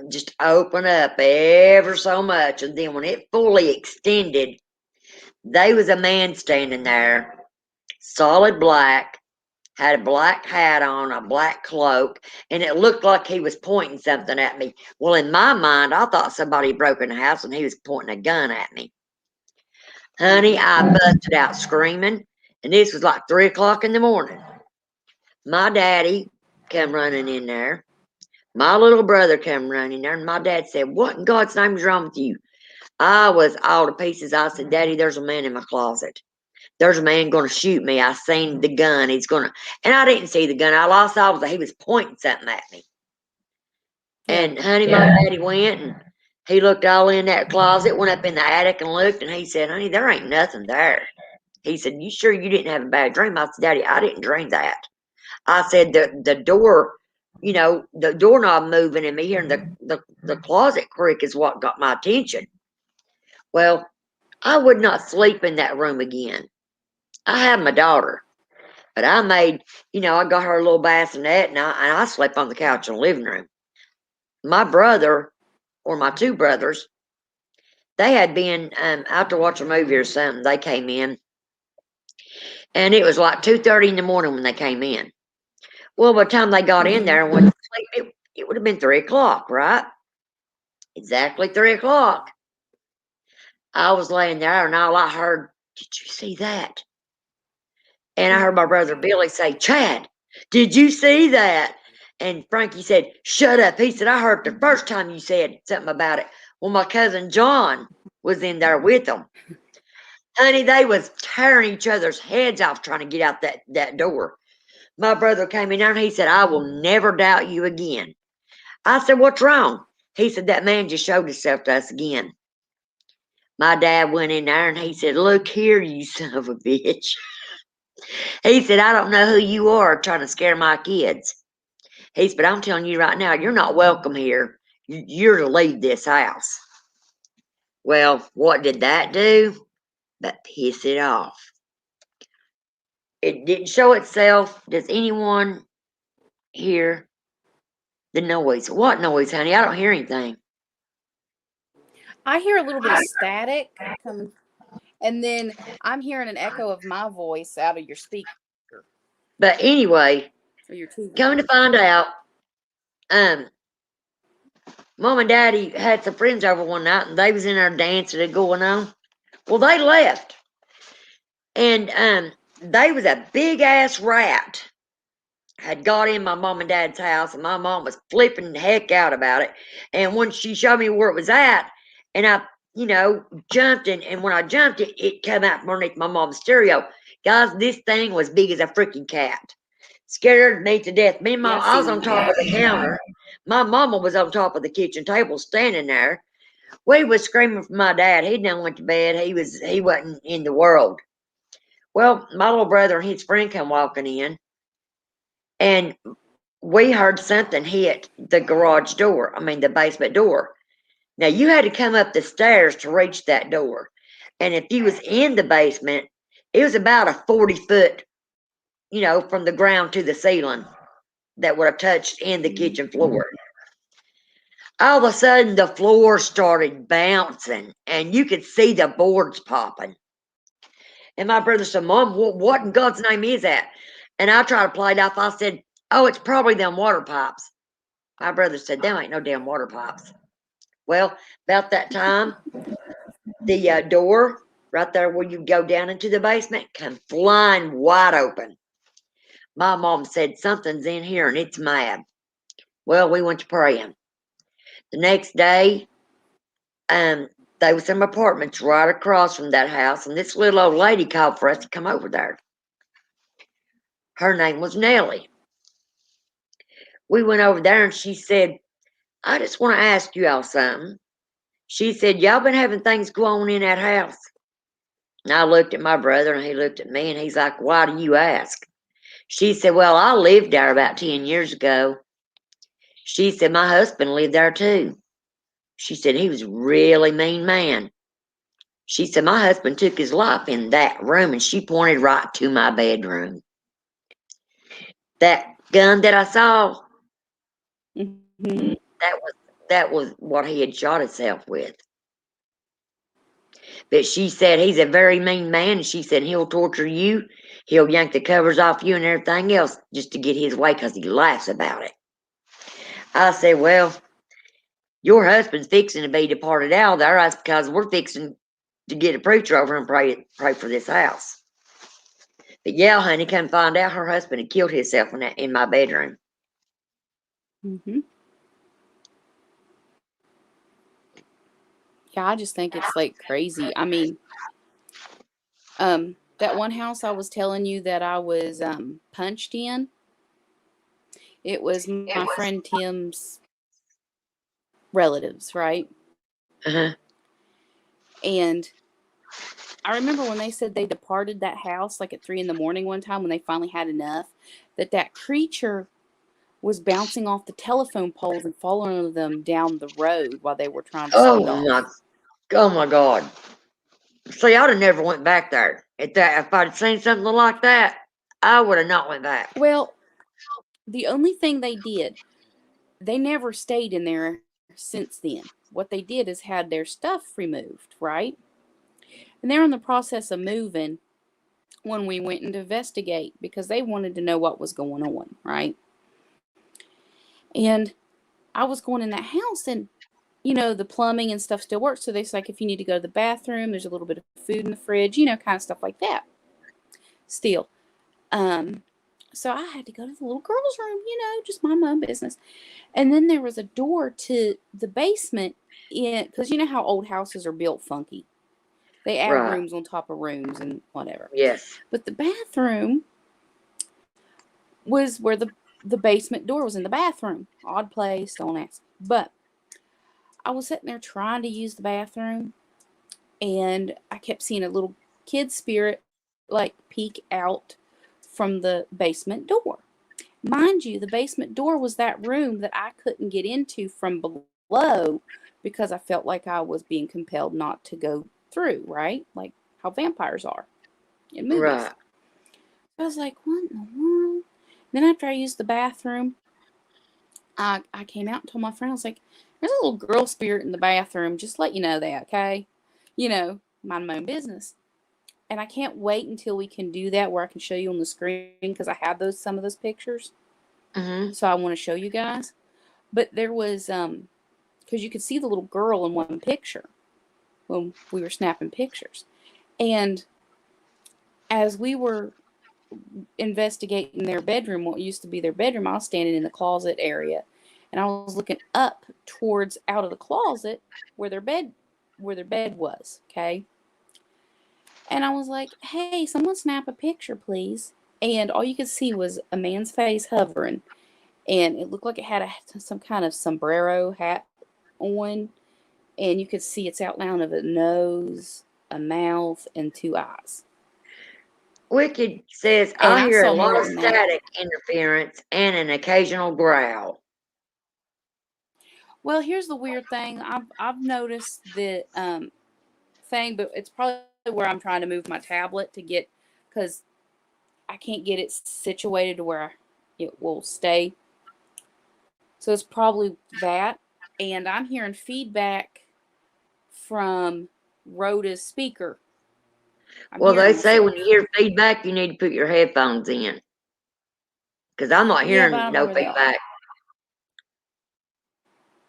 just open up ever so much. And then when it fully extended, there was a man standing there, solid black, had a black hat on, a black cloak, and it looked like he was pointing something at me. Well, in my mind, I thought somebody broke in the house and he was pointing a gun at me. Honey, I busted out screaming, and this was like 3 o'clock in the morning. My daddy come running in there. My little brother come running there, and my dad said, what in God's name is wrong with you? I was all to pieces. I said, Daddy, there's a man in my closet. There's a man going to shoot me. I seen the gun. He's going to, and I didn't see the gun. All I saw was that he was pointing something at me. And honey, my daddy went and he looked all in that closet, went up in the attic and looked, and he said, honey, there ain't nothing there. He said, you sure you didn't have a bad dream? I said, Daddy, I didn't dream that. I said, the door, you know, the doorknob moving and me hearing the closet creak is what got my attention. Well, I would not sleep in that room again. I had my daughter, but I made, you know, I got her a little bassinet, and I slept on the couch in the living room. My brother, or my two brothers, they had been out to watch a movie or something. They came in, and it was like 2:30 in the morning when they came in. Well, by the time they got in there and went to sleep, it would have been 3 o'clock, right? Exactly 3 o'clock. I was laying there, and all I heard, did you see that? And I heard my brother Billy say, Chad, did you see that? And Frankie said, shut up. He said, I heard the first time you said something about it. Well, my cousin John was in there with them. Honey, they was tearing each other's heads off trying to get out that door. My brother came in there and he said, I will never doubt you again. I said, what's wrong? He said, that man just showed himself to us again. My dad went in there and he said, look here, you son of a bitch. He said, I don't know who you are trying to scare my kids. He said, but I'm telling you right now, you're not welcome here. You're to leave this house. Well, what did that do? But piss it off. It didn't show itself. Does anyone hear the noise? What noise, honey? I don't hear anything. I hear a little bit of static coming, and then I'm hearing an echo of my voice out of your speaker. But anyway, Or your TV. coming to find out, Mom and Daddy had some friends over one night, and they was in there dancing and going on. Well, they left, and they was a big ass rat had got in my mom and dad's house, and my mom was flipping the heck out about it. And when she showed me where it was at, and I, you know, jumped, and when I jumped, it came out from underneath my mom's stereo. Guys, this thing was big as a freaking cat. Scared me to death. Me and Mom, I was on top of the counter. My mama was on top of the kitchen table standing there. We was screaming for my dad. He done went to bed. He wasn't in the world. Well, my little brother and his friend come walking in, and we heard something hit the garage door. I mean, the basement door. Now, you had to come up the stairs to reach that door. And if you was in the basement, it was about a 40-foot, you know, from the ground to the ceiling that would have touched in the kitchen floor. All of a sudden, the floor started bouncing, and you could see the boards popping. And my brother said, Mom, what in God's name is that? And I tried to play it off. I said, oh, it's probably them water pipes. My brother said, there ain't no damn water pipes. Well, about that time, the door right there where you go down into the basement come flying wide open. My mom said, something's in here and it's mad. Well, we went to praying. The next day, there was some apartments right across from that house, and this little old lady called for us to come over there. Her name was Nellie. We went over there, and she said, I just want to ask you all something. She said, y'all been having things go on in that house? And I looked at my brother, and he looked at me, and he's like, why do you ask? She said, well, I lived there about 10 years ago. She said, my husband lived there too. She said, he was a really mean man. She said, my husband took his life in that room, and she pointed right to my bedroom. That gun that I saw, Mm-hmm. that was what he had shot himself with. But she said, he's a very mean man, and she said, he'll torture you. He'll yank the covers off you and everything else just to get his way because he laughs about it. I said, well, your husband's fixing to be departed out of there. That's because we're fixing to get a preacher over and pray for this house. But yeah, honey, come find out her husband had killed himself in my bedroom. Mm-hmm. Yeah, I just think it's like crazy. I mean, that one house I was telling you that I was punched in, it was my friend Tim's relatives, right? Uh-huh. And I remember when they said they departed that house like at 3 in the morning one time when they finally had enough, that creature was bouncing off the telephone poles and following them down the road while they were trying to speed off. Oh my God. See, I'd have never went back there. If I'd seen something like that, I would have not went back. Well, the only thing they did, they never stayed in there since then. What they did is had their stuff removed, right? And they're in the process of moving when we went to investigate because they wanted to know what was going on, right? And I was going in that house and, the plumbing and stuff still works. So they're like, if you need to go to the bathroom, there's a little bit of food in the fridge, kind of stuff like that. Still. So I had to go to the little girl's room, just mind my own business. And then there was a door to the basement because you know how old houses are built funky. They add Right. rooms on top of rooms and whatever. Yes. But the bathroom was where the basement door was in the bathroom. Odd place, don't ask. But I was sitting there trying to use the bathroom, and I kept seeing a little kid spirit like peek out from the basement door. Mind you, the basement door was that room that I couldn't get into from below because I felt like I was being compelled not to go through, right? Like how vampires are in movies. Right. I was like, what in the world? Then after I used the bathroom, I came out and told my friend, I was like, there's a little girl spirit in the bathroom. Just let you know that, okay? Mind my own business. And I can't wait until we can do that where I can show you on the screen because I have some of those pictures. Mm-hmm. So I want to show you guys. But there was, because you could see the little girl in one picture when we were snapping pictures. And as we were investigating their bedroom, what used to be their bedroom, I was standing in the closet area. And I was looking up towards out of the closet where their bed was, okay? And I was like, hey, someone snap a picture, please. And all you could see was a man's face hovering. And it looked like it had some kind of sombrero hat on. And you could see its outline of a nose, a mouth, and 2 eyes. Wicked says, And I hear a saw lot more of than that. static interference and an occasional growl. Well, here's the weird thing. I've noticed the thing, but it's probably where I'm trying to move my tablet to get, because I can't get it situated to where it will stay. So it's probably that. And I'm hearing feedback from Rhoda's speaker. Well, they say when you hear feedback, you need to put your headphones in. Because I'm not hearing no feedback.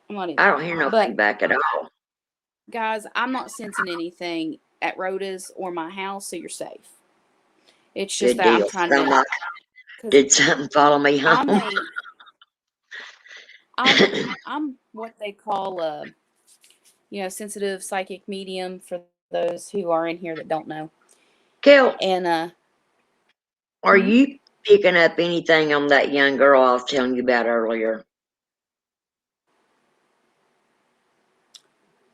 I don't hear no feedback at all. Guys, I'm not sensing anything at Rhoda's or my house, so you're safe. It's just Good that deal. I'm trying to. Did something follow me home? I'm what they call a sensitive psychic medium for those who are in here that don't know. Kel, and are you picking up anything on that young girl I was telling you about earlier?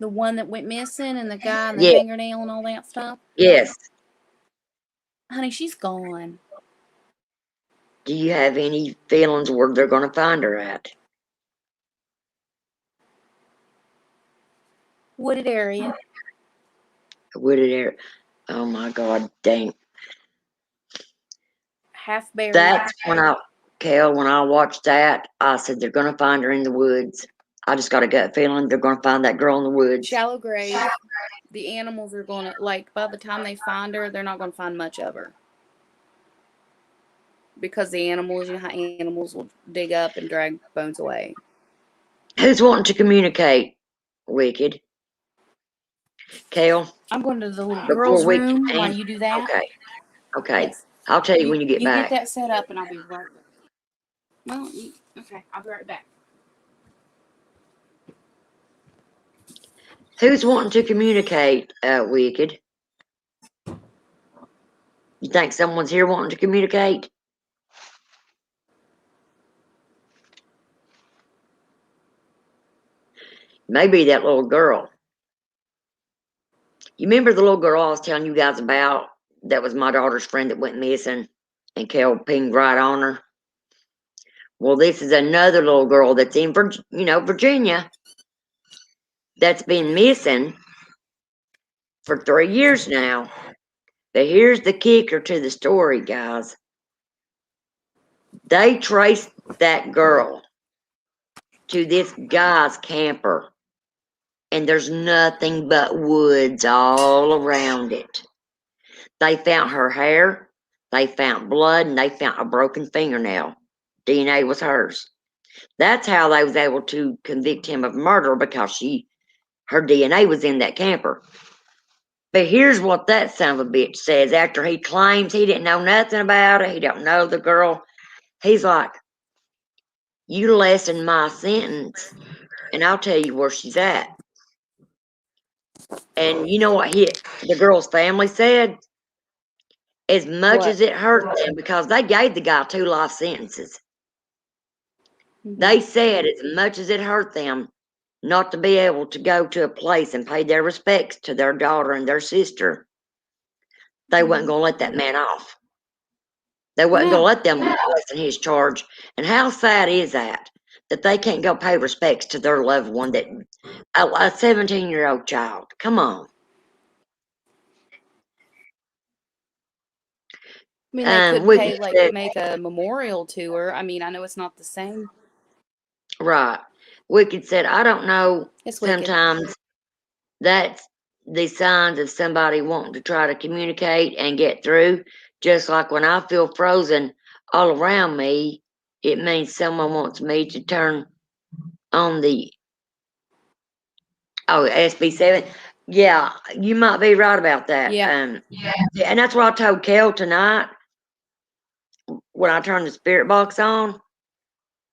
The one that went missing and the guy and the Yeah. fingernail and all that stuff? Yes. Honey, she's gone. Do you have any feelings where they're going to find her at? Wooded area. Wooded area. Oh my God, dang. Half buried. That's when when I watched that, I said they're going to find her in the woods. I just got a gut feeling they're going to find that girl in the woods. Shallow grave. The animals are going to, like, by the time they find her, they're not going to find much of her. Because the animals, you know how animals will dig up and drag bones away. Who's wanting to communicate, Wicked? Kale? I'm going to the little girl's room while you do that. Okay. Yes. I'll tell you when you get back. You get that set up and I'll be right back. Well, okay, I'll be right back. Who's wanting to communicate, Wicked? You think someone's here wanting to communicate? Maybe that little girl. You remember the little girl I was telling you guys about? That was my daughter's friend that went missing, and Kel pinged right on her. Well, this is another little girl that's in Virginia, that's been missing for 3 years now. But here's the kicker to the story, guys. They traced that girl to this guy's camper, and there's nothing but woods all around it. They found her hair, they found blood, and they found a broken fingernail. DNA was hers. That's how they was able to convict him of murder, because her DNA was in that camper. But here's what that son of a bitch says after he claims he didn't know nothing about it. He don't know the girl. He's like, you lessen my sentence, and I'll tell you where she's at. And you know what the girl's family said? As much as it hurt them, because they gave the guy 2 life sentences. They said as much as it hurt them not to be able to go to a place and pay their respects to their daughter and their sister, they wasn't going to let that man off. They wasn't going to let them lessen his charge. And how sad is that they can't go pay respects to their loved one, that a 17-year-old child? Come on. I mean, they could pay, like, make a memorial to her. I mean, I know it's not the same. Right. Wicked said, I don't know. Sometimes that's the signs of somebody wanting to try to communicate and get through. Just like when I feel frozen all around me, it means someone wants me to turn on the SB7. Yeah, you might be right about that. Yeah. And that's what I told Kel tonight when I turned the spirit box on.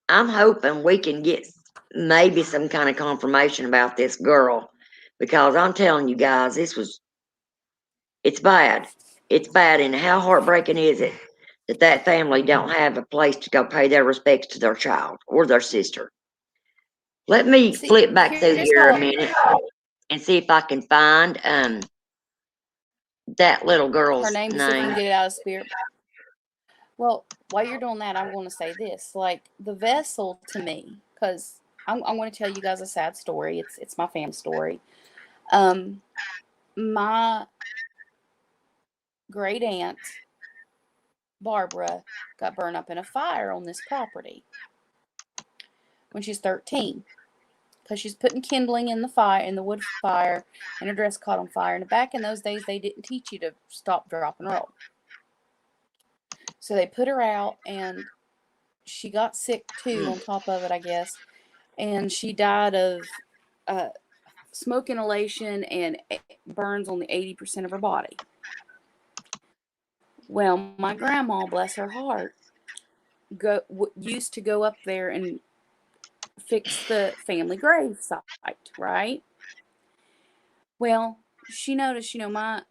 I'm hoping we can get maybe some kind of confirmation about this girl, because I'm telling you guys, it's bad. It's bad. And how heartbreaking is it that family don't have a place to go pay their respects to their child or their sister? Let me flip back through here a minute and see if I can find that little girl's her name. See if we can get it out of spirit. Well, while you're doing that, I'm going to say this. Like, the vessel to me, because I'm going to tell you guys a sad story. It's my family story. My great aunt, Barbara, got burned up in a fire on this property when she's 13. Because she's putting kindling in the wood fire, and her dress caught on fire. And back in those days, they didn't teach you to stop, drop, and roll. So they put her out, and she got sick too on top of it, I guess. And she died of smoke inhalation and burns on the 80% of her body. Well, my grandma, bless her heart, used to go up there and fix the family grave site, right? Well, she noticed, my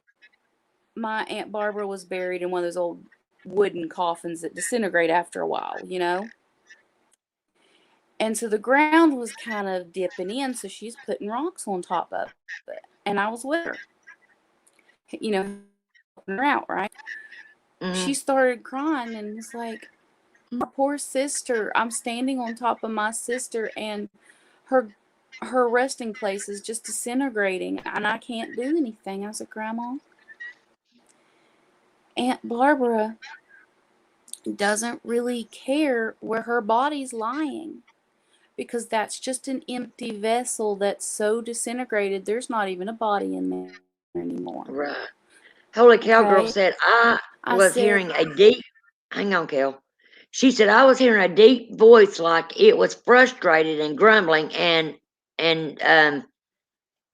Aunt Barbara was buried in one of those old wooden coffins that disintegrate after a while, And so the ground was kind of dipping in, so she's putting rocks on top of it. And I was with her, you know, helping her out, right? She started crying and was like, my poor sister, I'm standing on top of my sister, and her resting place is just disintegrating, and I can't do anything. I was like, Grandma, Aunt Barbara doesn't really care where her body's lying, because that's just an empty vessel that's so disintegrated, there's not even a body in there anymore. Right. Holy cow, girl Okay? said, I was said, hearing a deep, hang on, Kel. She said, I was hearing a deep voice like it was frustrated and grumbling, and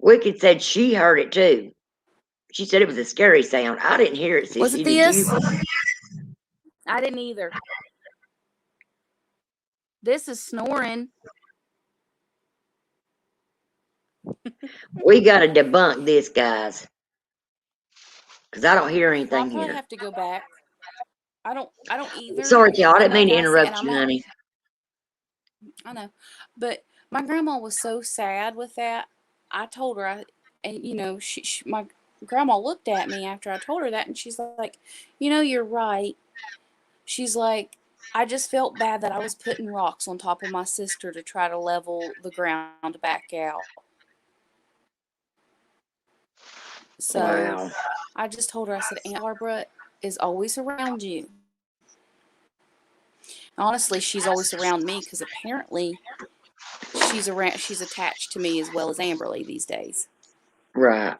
Wicked said she heard it too. She said it was a scary sound. I didn't hear it, was it Sissy. Did you? this? I didn't either. This is snoring. We got to debunk this, guys, because I don't hear Well, I'll anything probably here. have to go back. I don't either. Sorry, Kel. I And didn't mean like to I said, interrupt and I'm you, not, honey. I know, but my grandma was so sad with that. I told her, and my grandma looked at me after I told her that, and she's like, you're right. She's like, I just felt bad that I was putting rocks on top of my sister to try to level the ground back out. So Wow. I just told her, I said, Aunt Barbara is always around you. Honestly, she's always around me because apparently she's attached to me as well as Amberly these days. Right.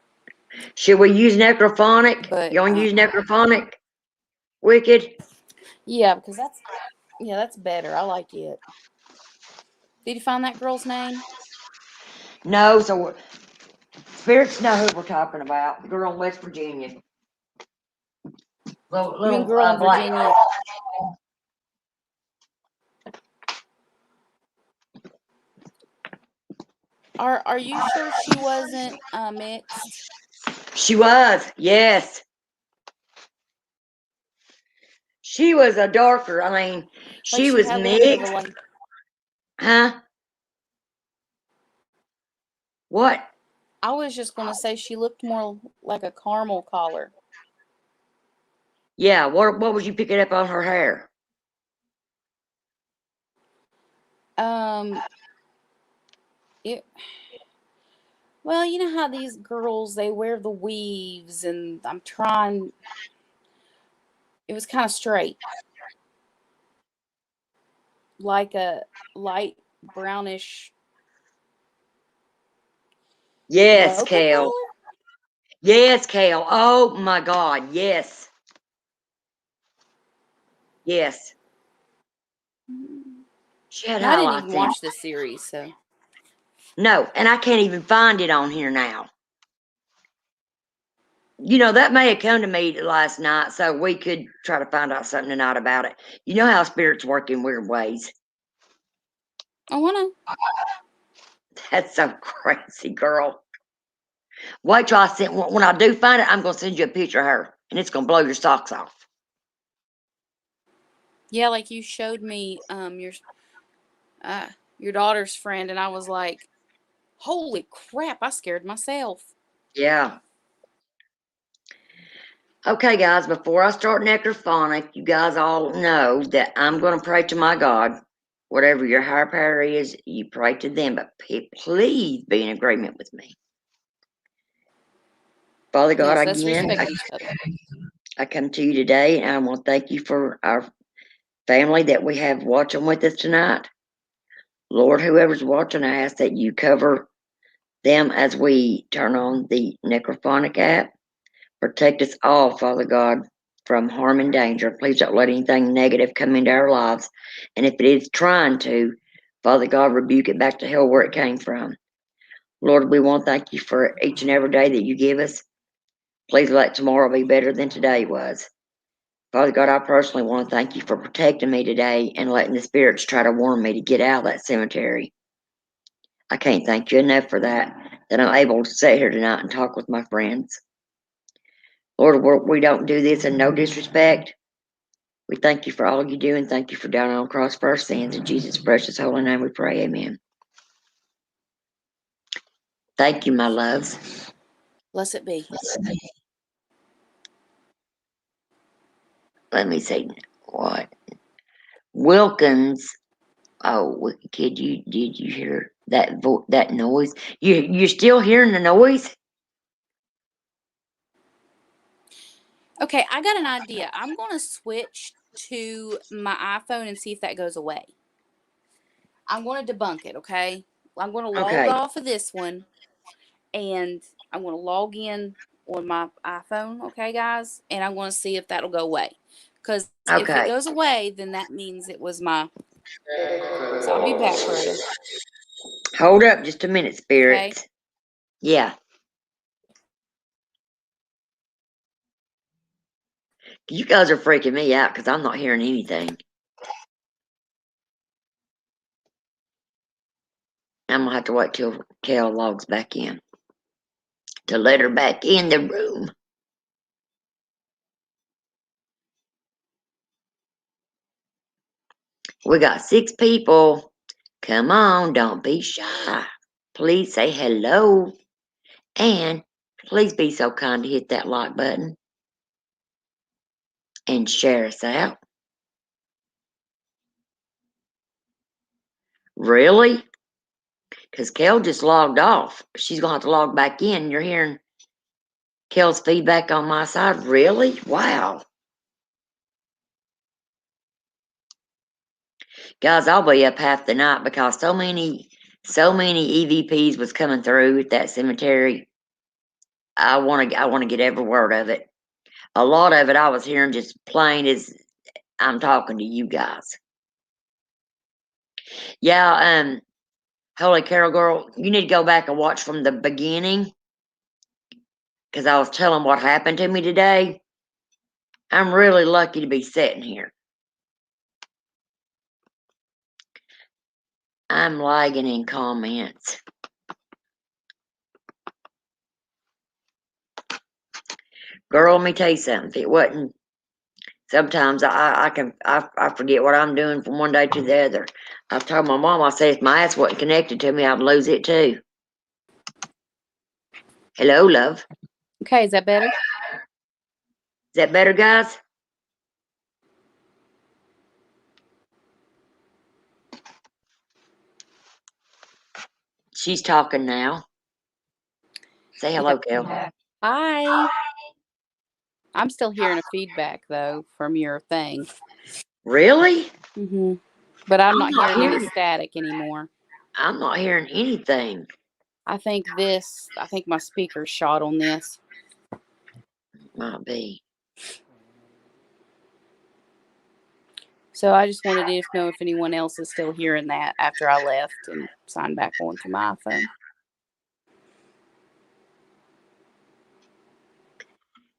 Should we use necrophonic? But You want to use necrophonic? Wicked? yeah, because that's better. I like it. Did you find that girl's name? No, so spirits know who we're talking about. The girl in West Virginia. You mean girl in Black. Virginia? Are you sure she wasn't mixed? She was, yes. She was a darker. I mean, she was had a little bit of mixed. a Huh? What? I was just gonna say she looked more like a caramel collar. Yeah, what was you picking up on her hair? Well, you know how these girls, they wear the weaves, and it was kind of straight, like a light brownish Yes, mocha Kale. color. Yes, Kale. Oh my God. Yes. Yes. She had I didn't even highlights in. watch this series, so. No, and I can't even find it on here now. You know, that may have come to me last night, so we could try to find out something tonight about it. You know how spirits work in weird ways. Oh, I know. That's so crazy, girl. Wait till when I do find it, I'm going to send you a picture of her, and it's going to blow your socks off. Yeah, like you showed me your daughter's friend, and I was like, holy crap, I scared myself. Yeah. Okay, guys, before I start necrophonic, you guys all know that I'm going to pray to my God. Whatever your higher power is, you pray to them, but please be in agreement with me. Father God, Yes, let's again, respect each other. I come to you today, and I want to thank you for our family that we have watching with us tonight. Lord, whoever's watching, I ask that you cover them as we turn on the necrophonic app. Protect us all, Father God, from harm and danger. Please don't let anything negative come into our lives. And if it is trying to, Father God, rebuke it back to hell where it came from. Lord, we want to thank you for each and every day that you give us. Please let tomorrow be better than today was. Father God, I personally want to thank you for protecting me today and letting the spirits try to warn me to get out of that cemetery. I can't thank you enough for that I'm able to sit here tonight and talk with my friends. Lord, we don't do this in no disrespect. We thank you for all you do, and thank you for dying on the cross for our sins. In Jesus' precious holy name we pray, amen. Thank you, my loves. Blessed be. Let me see what. Wilkins. Oh, kid, did you hear that noise? You're still hearing the noise? Okay, I got an idea. I'm going to switch to my iPhone and see if that goes away. I'm going to debunk it, okay? I'm going to log off of this one, and I'm going to log in on my iPhone, okay, guys? And I'm going to see if that'll go away. Because if it goes away, then that means it was my... So I'll be back, Rhoda. Hold up just a minute, Spirits. Okay. Yeah. You guys are freaking me out because I'm not hearing anything. I'm going to have to wait till Kel logs back in to let her back in the room. We got 6 people. Come on, don't be shy. Please say hello. And please be so kind to hit that like button and share us out. Really? Because Kel just logged off. She's going to have to log back in. You're hearing Kel's feedback on my side? Really? Wow. Guys, I'll be up half the night because so many EVPs was coming through at that cemetery. I want to get every word of it. A lot of it I was hearing just plain as I'm talking to you guys. Yeah, Holy Carol Girl, you need to go back and watch from the beginning because I was telling what happened to me today. I'm really lucky to be sitting here. I'm lagging in comments. Girl, let me tell you something. If it wasn't, sometimes I forget what I'm doing from one day to the other. I told my mom, I said, if my ass wasn't connected to me, I'd lose it too. Hello, love. Okay, is that better? Is that better, guys? She's talking now. Say hello, Okay. Kel. Hi. I'm still hearing a feedback, though, from your thing. Really? Mm-hmm. But I'm not hearing any static anymore. I'm not hearing anything. I think my speaker's shot on this. Might be. So I just wanted to know if anyone else is still hearing that after I left and signed back on to my iPhone.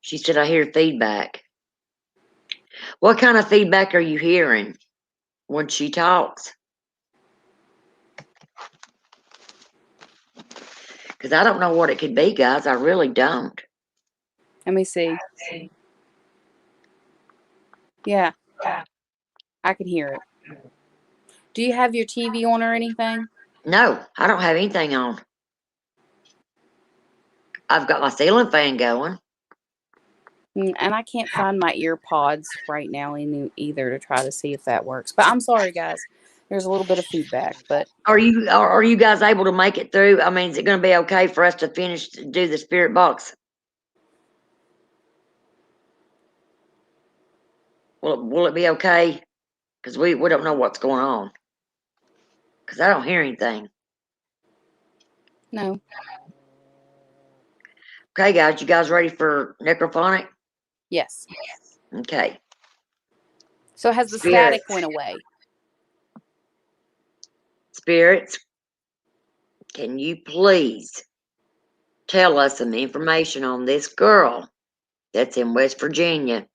She said, I hear feedback. What kind of feedback are you hearing when she talks? Because I don't know what it could be, guys. I really don't. Let me see. Yeah, I can hear it. Do you have your TV on or anything? No, I don't have anything on. I've got my ceiling fan going. And I can't find my ear pods right now either to try to see if that works. But I'm sorry, guys. There's a little bit of feedback, but Are you guys able to make it through? I mean, is it going to be okay for us to do the spirit box? Will it be okay? Because we don't know what's going on. Because I don't hear anything. no. Okay, guys, you guys ready for necrophonic? Yes. Okay. So has the static went away? Spirits, can you please tell us some information on this girl that's in West Virginia?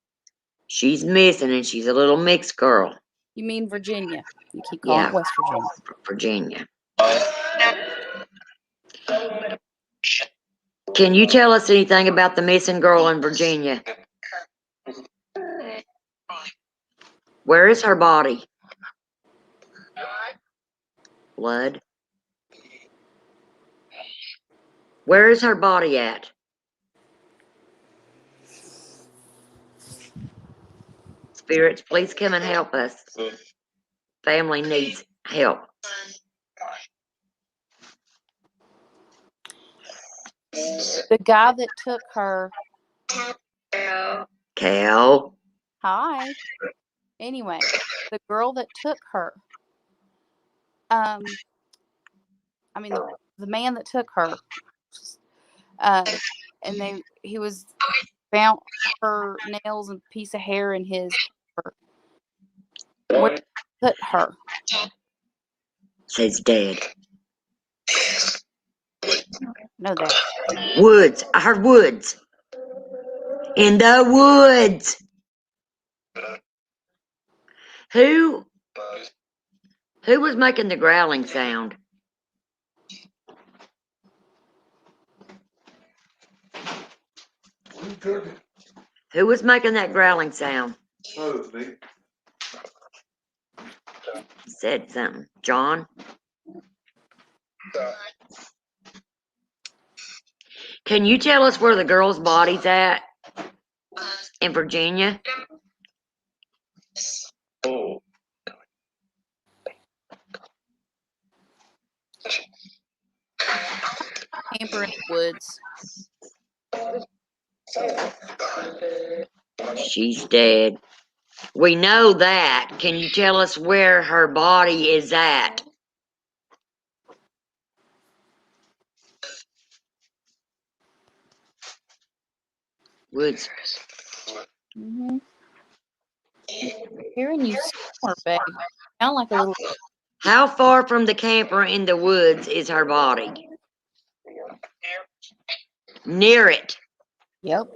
She's missing and she's a little mixed girl. You mean Virginia? You keep calling it West Virginia. Virginia. Can you tell us anything about the missing girl in Virginia? Where is her body? Blood. Where is her body at? Spirits, please come and help us. Family needs help. The guy that took her. Cal. Hi. Anyway, the girl that took her. I mean, the man that took her. And he was found her nails and piece of hair in his camper. Where did he put her? Says dead. No, that. Woods. I heard woods. In the woods. Who was making the growling sound? Who was making that growling sound? Said something. John? Can you tell us where the girl's body's at? In Virginia? Camper in the woods. She's dead. We know that. Can you tell us where her body is at? Woods. Mm-hmm. Hearing you snore, babe. Sound like a little. How far from the camper in the woods is her body? Near it. Yep.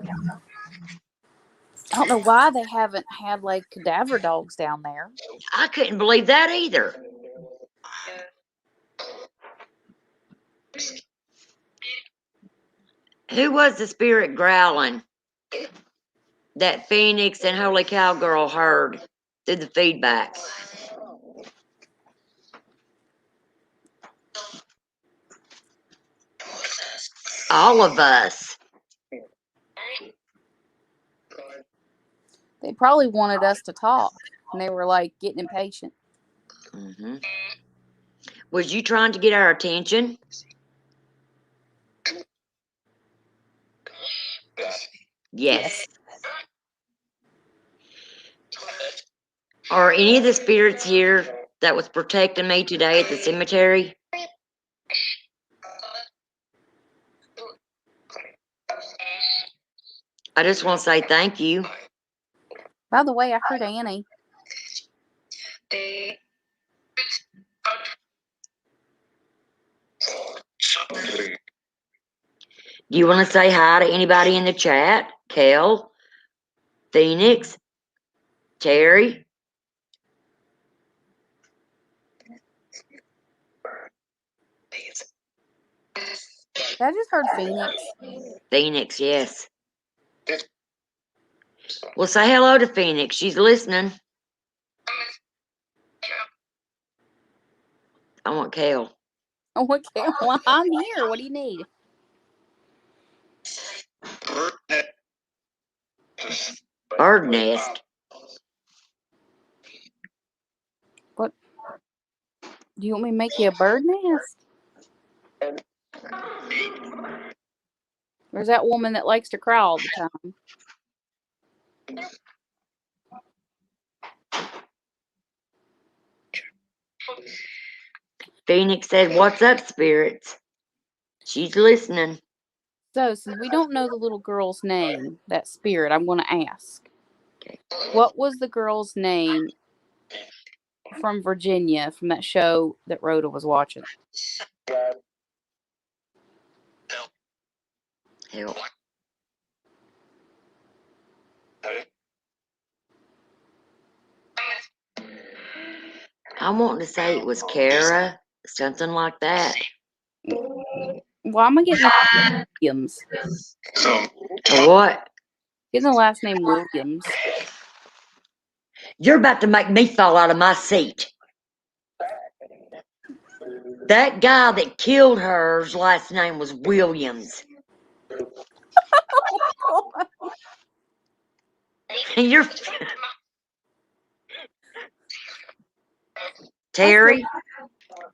I don't know why they haven't had like cadaver dogs down there. I couldn't believe that either. Who was the spirit growling that Phoenix and Holy Cowgirl heard through the feedback? All of us. They probably wanted us to talk, and they were like getting impatient. Mm-hmm. Was you trying to get our attention? Yes. Are any of the spirits here that was protecting me today at the cemetery? I just want to say thank you. By the way, I heard Annie. Do you want to say hi to anybody in the chat? Kel? Phoenix? Terry? I just heard Phoenix. Phoenix, yes. Well, say hello to Phoenix. She's listening. I want Kel. Oh, okay. Well, I'm here. What do you need? Bird nest. What? Do you want me to make you a bird nest? There's that woman that likes to cry all the time. Phoenix said, "What's up, spirits?" She's listening. So, since we don't know the little girl's name, that spirit, I'm going to ask. Okay. What was the girl's name from Virginia, from that show that Rhoda was watching? Help. I'm wanting to say it was Kara, something like that. Well, I'm going to get Williams. Or what? Getting the last name Williams. You're about to make me fall out of my seat. That guy that killed her's last name was Williams. And you're Terry.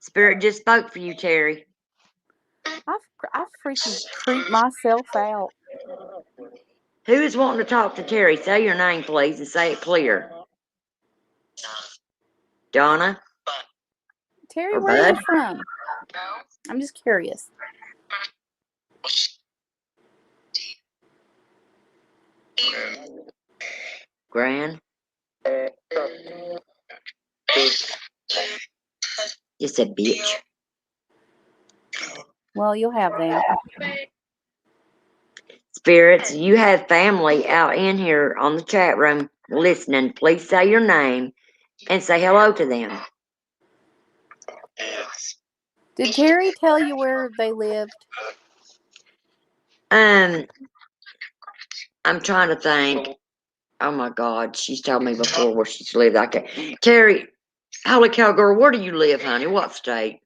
Spirit just spoke for you, Terry. I freaking creep myself out. Who is wanting to talk to Terry? Say your name, please, and say it clear. Donna? Terry, Or where are you Bud? from? I'm just curious. Gran? You said bitch. Well, you'll have that. Spirits, you have family out in here on the chat room listening. Please say your name and say hello to them. Did Terry tell you where they lived? I'm trying to think. Oh my God, she's told me before where she's lived. I can't. Terry, holy cow, girl, where do you live, honey? What state?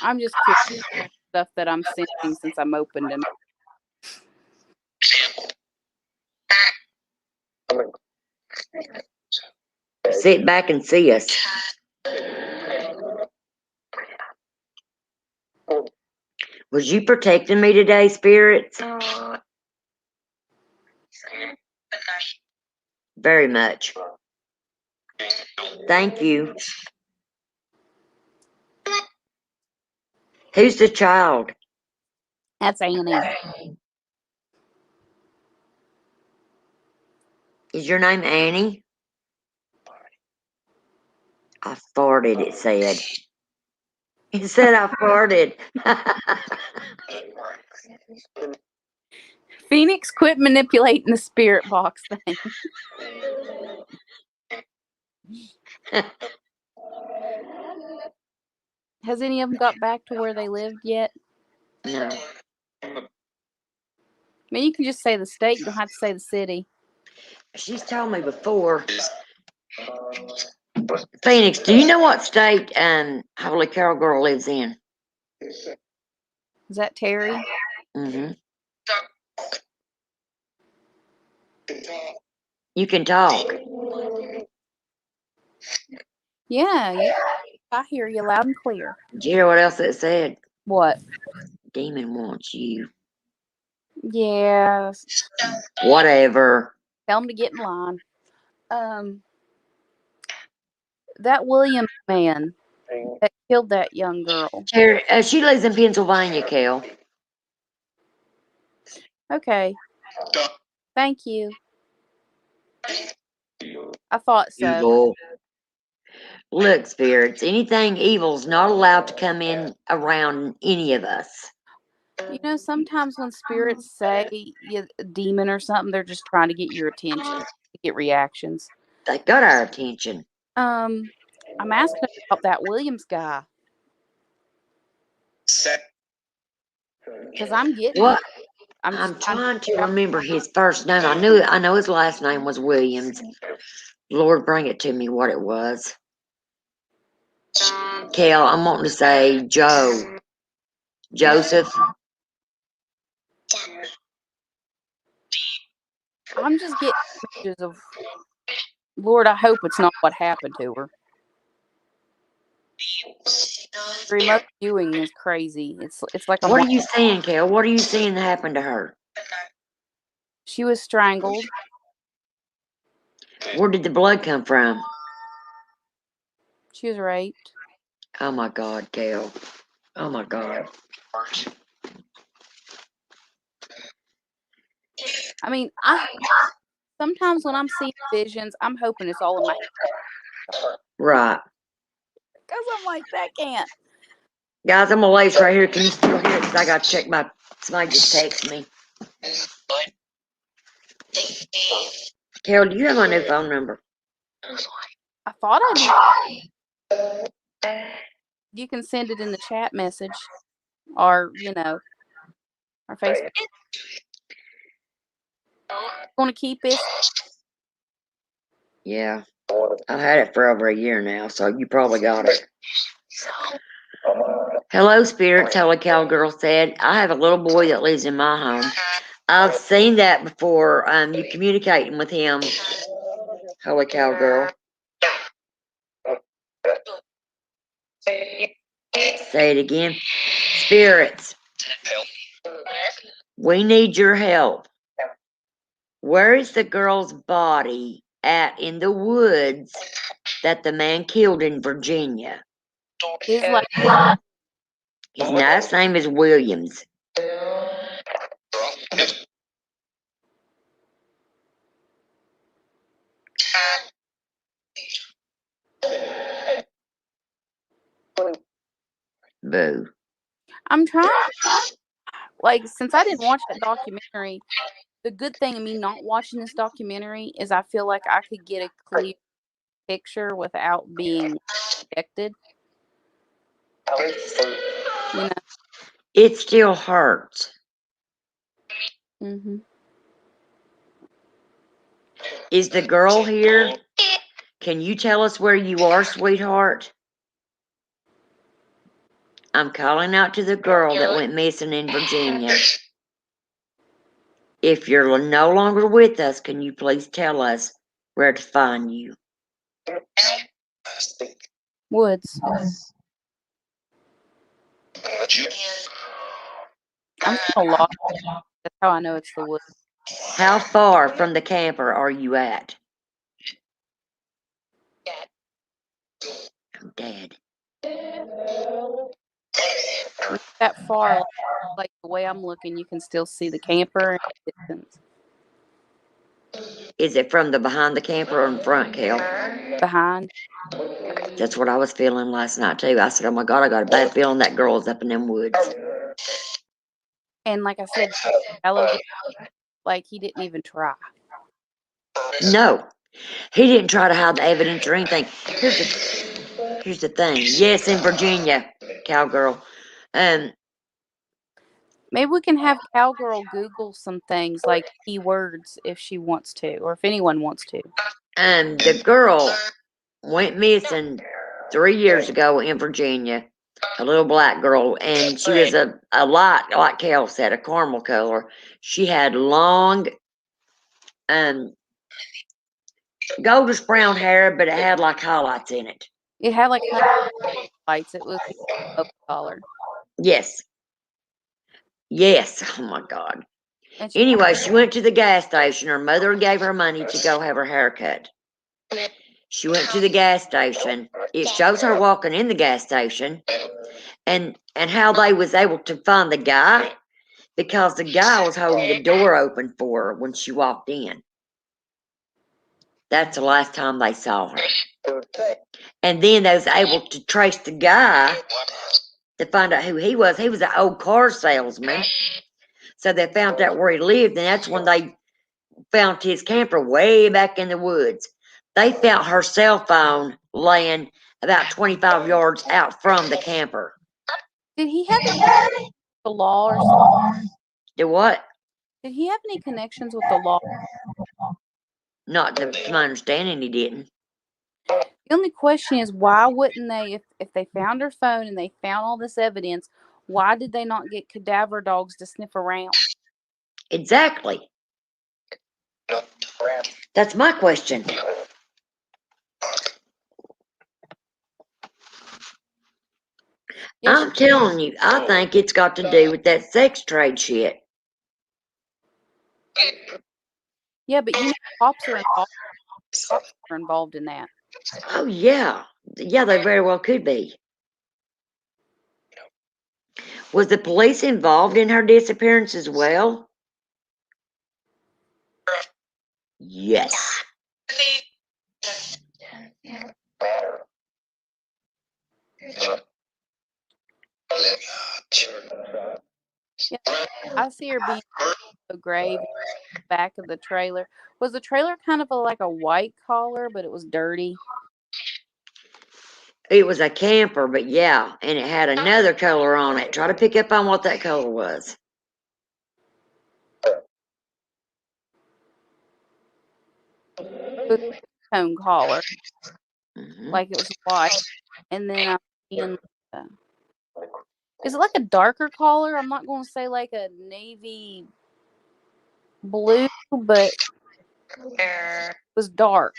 I'm just curious stuff that I'm sensing since I'm opened and Sit back and see us. Was you protecting me today, spirits? Very much. Thank you. Who's the child? that's Annie. Is your name Annie? I farted, it said. It said I farted. Phoenix, quit manipulating the spirit box thing. Has any of them got back to where they lived yet? No. I mean, you can just say the state. You don't have to say the city. She's told me before. Phoenix, do you know what state Holy Carol Girl lives in? Is that Terry? Mm-hmm. You can talk. Yeah, I hear you loud and clear. Did you hear what else it said? What? Demon wants you. Yeah. Whatever. Tell them to get in line. That Williams man that killed that young girl. She lives in Pennsylvania, Kel. Okay. Thank you. I thought so. Evil. Look, spirits, anything evil's not allowed to come in around any of us. You know, sometimes when spirits say you're a demon or something, they're just trying to get your attention, to get reactions. They got our attention. I'm asking about that Williams guy. Because I'm getting What? it. I'm trying to remember his first name. I know his last name was Williams. Lord, bring it to me what it was. Kel, I'm wanting to say Joe. Joseph. I'm just getting images of, Lord, I hope it's not what happened to her. Remote viewing is crazy. It's like What are you seeing, Kel? What are you seeing that happened to her? She was strangled. Where did the blood come from? She was raped. Oh my God, Kel. Oh my God. I mean, sometimes when I'm seeing visions, I'm hoping it's all in my head. Right. Because I'm like, that can't. Guys, I'm gonna lay this right here. Can you still hear it? Because I gotta check my. Somebody just texted me. Carol, do you have my new phone number? I thought I did. You can send it in the chat message, or our Facebook. Want to keep this? Yeah. I've had it for over a year now, so you probably got it. Hello, spirits, Holy Cowgirl said. I have a little boy that lives in my home. I've seen that before. You communicating with him, Holy Cowgirl. Say it again. Spirits, we need your help. Where is the girl's body at in the woods that the man killed in Virginia? His last His last name is Williams. Boo. I'm trying. Since I didn't watch that documentary, the good thing of me not watching this documentary is I feel like I could get a clear picture without being affected. It still hurts. Mm-hmm. Is the girl here? Can you tell us where you are, sweetheart? I'm calling out to the girl that went missing in Virginia. If you're no longer with us, can you please tell us where to find you? Woods. I'm seeing a lot. That's how I know it's the woods. How far from the camper are you at? I'm dead. That far, like the way I'm looking, you can still see the camper in the distance. Is it from the behind the camper or in front, Kel? Behind. That's what I was feeling last night too. I said, oh my God, I got a bad feeling that girl's up in them woods. And like I said, like he didn't even try. No, he didn't try to hide the evidence or anything. Here's the thing. Yes, in Virginia, cowgirl. Maybe we can have Cowgirl Google some things like keywords if she wants to, or if anyone wants to. The girl went missing 3 years ago in Virginia. A little black girl, and she was a light, like Kel said, a caramel color. She had long, goldish brown hair, but it had like highlights in it. It had like highlights. It was a color. Yes. Yes. Oh my God. Anyway, she went to the gas station. Her mother gave her money to go have her hair cut. She went to the gas station. It shows her walking in the gas station, and how they was able to find the guy, because the guy was holding the door open for her when she walked in. That's the last time they saw her. And then they was able to trace the guy to find out who he was. He was an old car salesman. So they found out where he lived, and that's when they found his camper way back in the woods. They found her cell phone laying about 25 yards out from the camper. Did he have the law or something? Do what? Did he have any connections with the law? Not to my understanding, he didn't. The only question is, why wouldn't they, if they found her phone and they found all this evidence, why did they not get cadaver dogs to sniff around? Exactly. That's my question. I'm telling you, I think it's got to do with that sex trade shit. Yeah, but cops are involved in that. Oh, yeah. Yeah, they very well could be. Was the police involved in her disappearance as well? Yes. Yeah, I see her being a grave back of the trailer. Was the trailer kind of like a white collar, but it was dirty? It was a camper, but yeah, and it had another color on it. Try to pick up on what that color was. Tone collar, Mhm. like it was white, and then I'm seeing. Is it like a darker color? I'm not going to say like a navy blue, but it was dark.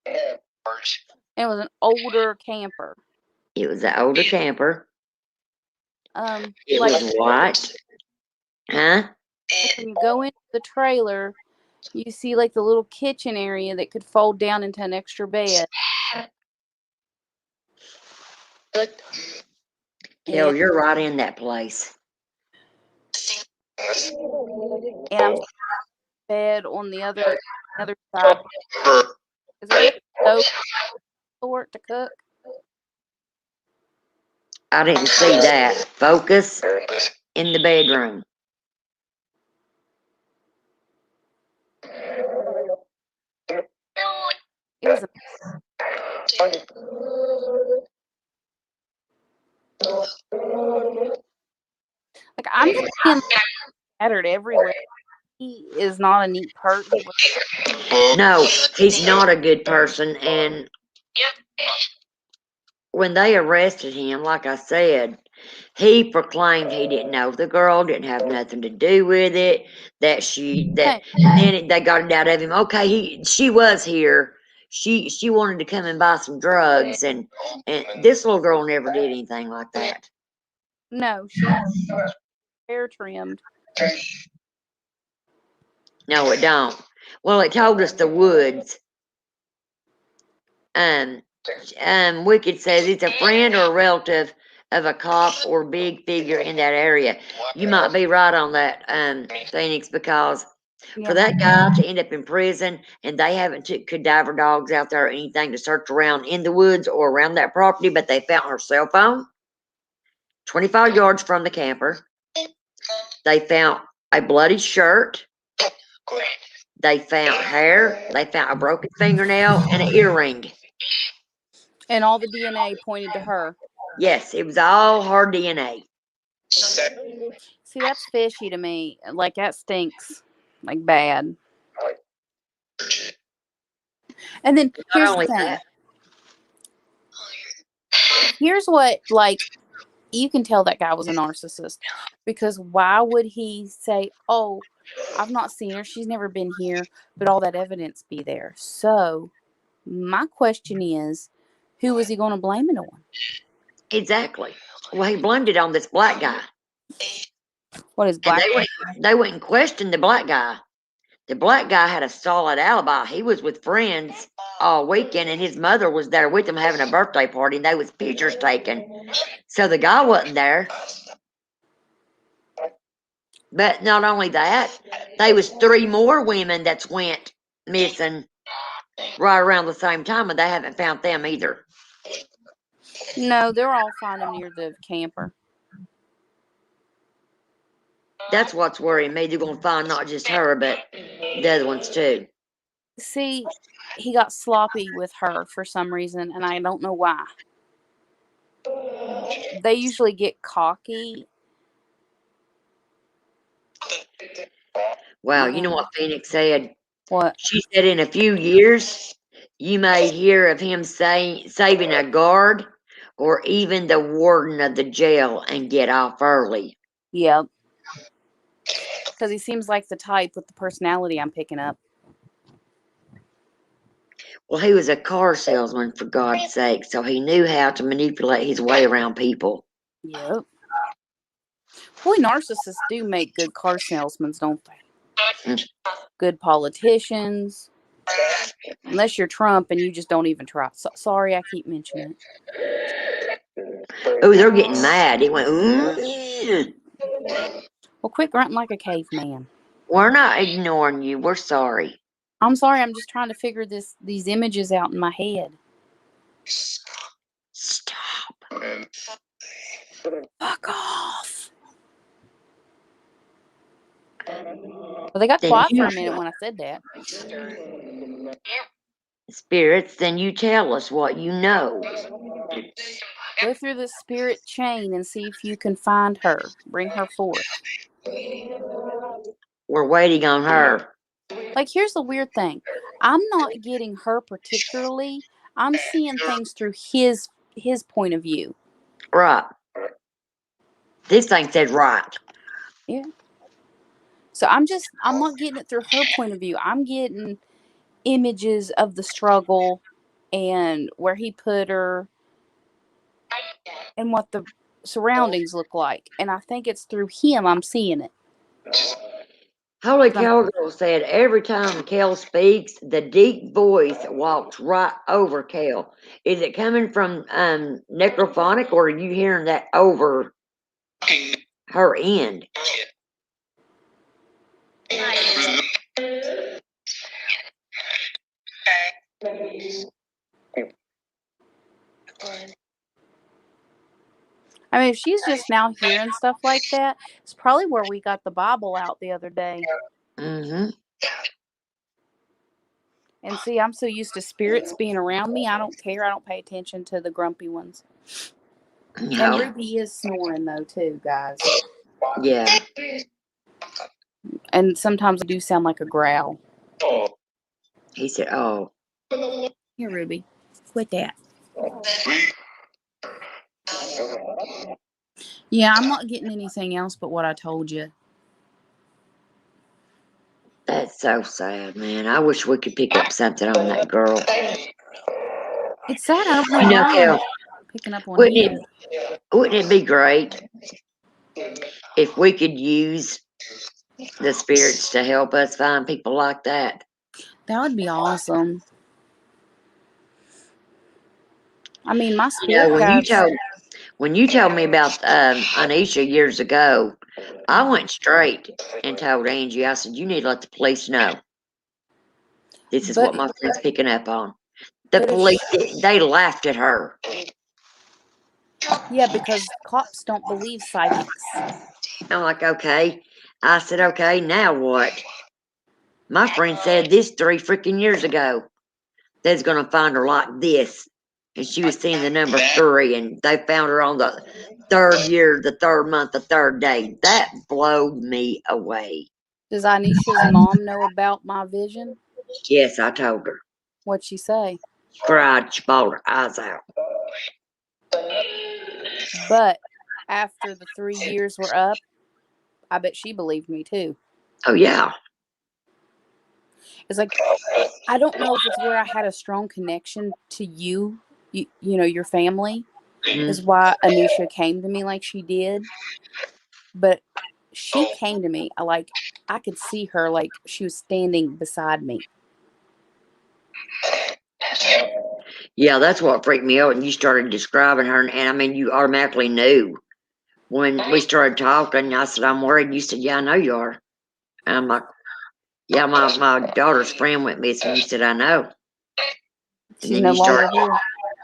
It was an older camper. It was an older camper. It Like was white. Huh? when you go into the trailer, you see like the little kitchen area that could fold down into an extra bed. Kel, And, you're right in that place. and I'm bed on the other side. Is there like a stove for it to cook? I didn't see that. Focus in the bedroom. It was like I'm just being scattered everywhere. He is not a neat person. No, he's not a good person. And when they arrested him, like I said, he proclaimed he didn't know the girl, didn't have nothing to do with it. And then they got it out of him. Okay, she was here. She wanted to come and buy some drugs, and this little girl never did anything like that. No, she hair trimmed. No, it don't. Well, it told us the woods. Wicked says it's a friend or a relative of a cop or big figure in that area. You might be right on that, Phoenix, because for that guy to end up in prison and they haven't took cadaver dogs out there or anything to search around in the woods or around that property, but they found her cell phone 25 yards from the camper. They found a bloody shirt. They found hair. They found a broken fingernail and an earring. And all the DNA pointed to her. Yes, it was all her DNA. See, that's fishy to me. Like, that stinks. Like, bad. And then, here's the thing. Here's what, like, you can tell that guy was a narcissist. Because why would he say, oh, I've not seen her, she's never been here, but all that evidence be there? So, my question is, who was he going to blame it on? Exactly. Well, he blamed it on this black guy. What is black? And they wouldn't question the black guy. The black guy had a solid alibi. He was with friends all weekend, and his mother was there with him having a birthday party, and there was pictures taken. So the guy wasn't there. But not only that, there was 3 more women that went missing right around the same time, and they haven't found them either. No, they're all finding near the camper. That's what's worrying me. They're going to find not just her, but the other ones too. See, he got sloppy with her for some reason, and I don't know why. They usually get cocky. Wow, you know what Phoenix said? What? She said in a few years, you may hear of him saving a guard or even the warden of the jail and get off early. Yep. Because he seems like the type with the personality I'm picking up. Well, he was a car salesman, for God's sake, so he knew how to manipulate his way around people. Yep. Boy, narcissists do make good car salesmen, don't they? Good politicians. Unless you're Trump and you just don't even try. Sorry, I keep mentioning it. Oh, they're getting mad. It went, ooh. Well, quit grunting like a caveman. We're not ignoring you. We're sorry. I'm sorry. I'm just trying to figure these images out in my head. Stop. Fuck off. Well, they got quiet for a minute when I said that. Spirits, then you tell us what you know. Go through the spirit chain and see if you can find her. Bring her forth. We're waiting on her. Like, here's the weird thing. I'm not getting her particularly. I'm seeing things through his point of view. Right. This thing said right. Yeah. So I'm not getting it through her point of view. I'm getting images of the struggle and where he put her and what the surroundings look like. And I think it's through him I'm seeing it. Holy Cowgirl said every time Kel speaks, the deep voice walks right over Kel. Is it coming from necrophonic, or are you hearing that over her end? I mean, if she's just now hearing stuff like that, it's probably where we got the Bible out the other day. Mm-hmm. And see, I'm so used to spirits being around me, I don't care. I don't pay attention to the grumpy ones. No. And Ruby is snoring, though, too, guys. Yeah. And sometimes I do sound like a growl. He said, oh. Here, Ruby. Quit that. Yeah, I'm not getting anything else but what I told you. That's so sad, man. I wish we could pick up something on that girl. It's sad. I don't know You know, why Kel, I'm picking up on him. wouldn't it be great if we could use the spirits to help us find people like that? That would be awesome. I mean, my You spirit know, guides. when you told me about Anisha years ago, I went straight and told Angie, I said, you need to let the police know. This is But- what my friend's picking up on. The but if police, they laughed at her. Yeah, because cops don't believe psychics. I'm like, okay. I said, okay, now what? My friend said this 3 freaking years ago. They's going to find her like this. And she was seeing the number 3, and they found her on the 3rd year, the 3rd month, the 3rd day. That blowed me away. Does Anisha's mom know about my vision? Yes, I told her. What'd she say? She cried, she bawled her eyes out. But after the 3 years were up, I bet she believed me too. Oh, yeah. It's like, I don't know if it's where I had a strong connection to you know, your family, is why Anisha came to me like she did. But she came to me, I could see her like she was standing beside me. Yeah, that's what freaked me out when you started describing her. And I mean, you automatically knew. When we started talking, I said, I'm worried. You said, yeah, I know you are. And I'm like, yeah, my daughter's friend went missing. You said, I know. She's no longer here.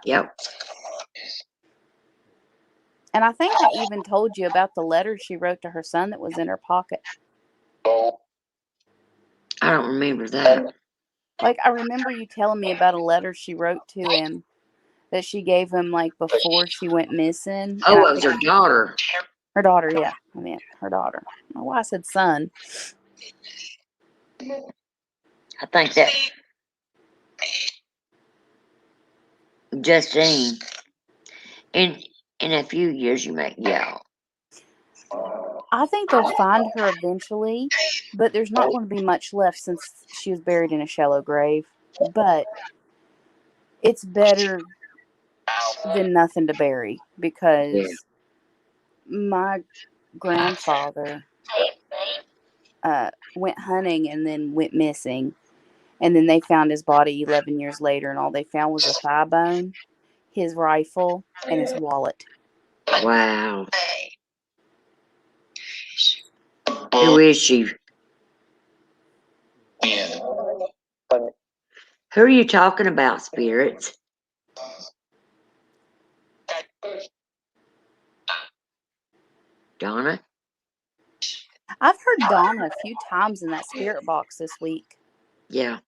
Yep. And I think I even told you about the letter she wrote to her son that was in her pocket. I don't remember that. Like, I remember you telling me about a letter she wrote to him that she gave him, like, before she went missing. Oh, it was her daughter. Her daughter, yeah. I mean, her daughter. I don't know why I said son. I think that Justine, in a few years, you may, yeah. I think they'll find her eventually, but there's not going to be much left since she was buried in a shallow grave. But it's better than nothing to bury, because my grandfather went hunting and then went missing. And then they found his body 11 years later, and all they found was a thigh bone, his rifle, and his wallet. Wow. Who is she? Who are you talking about, spirits? Donna? I've heard Donna a few times in that spirit box this week. Yeah.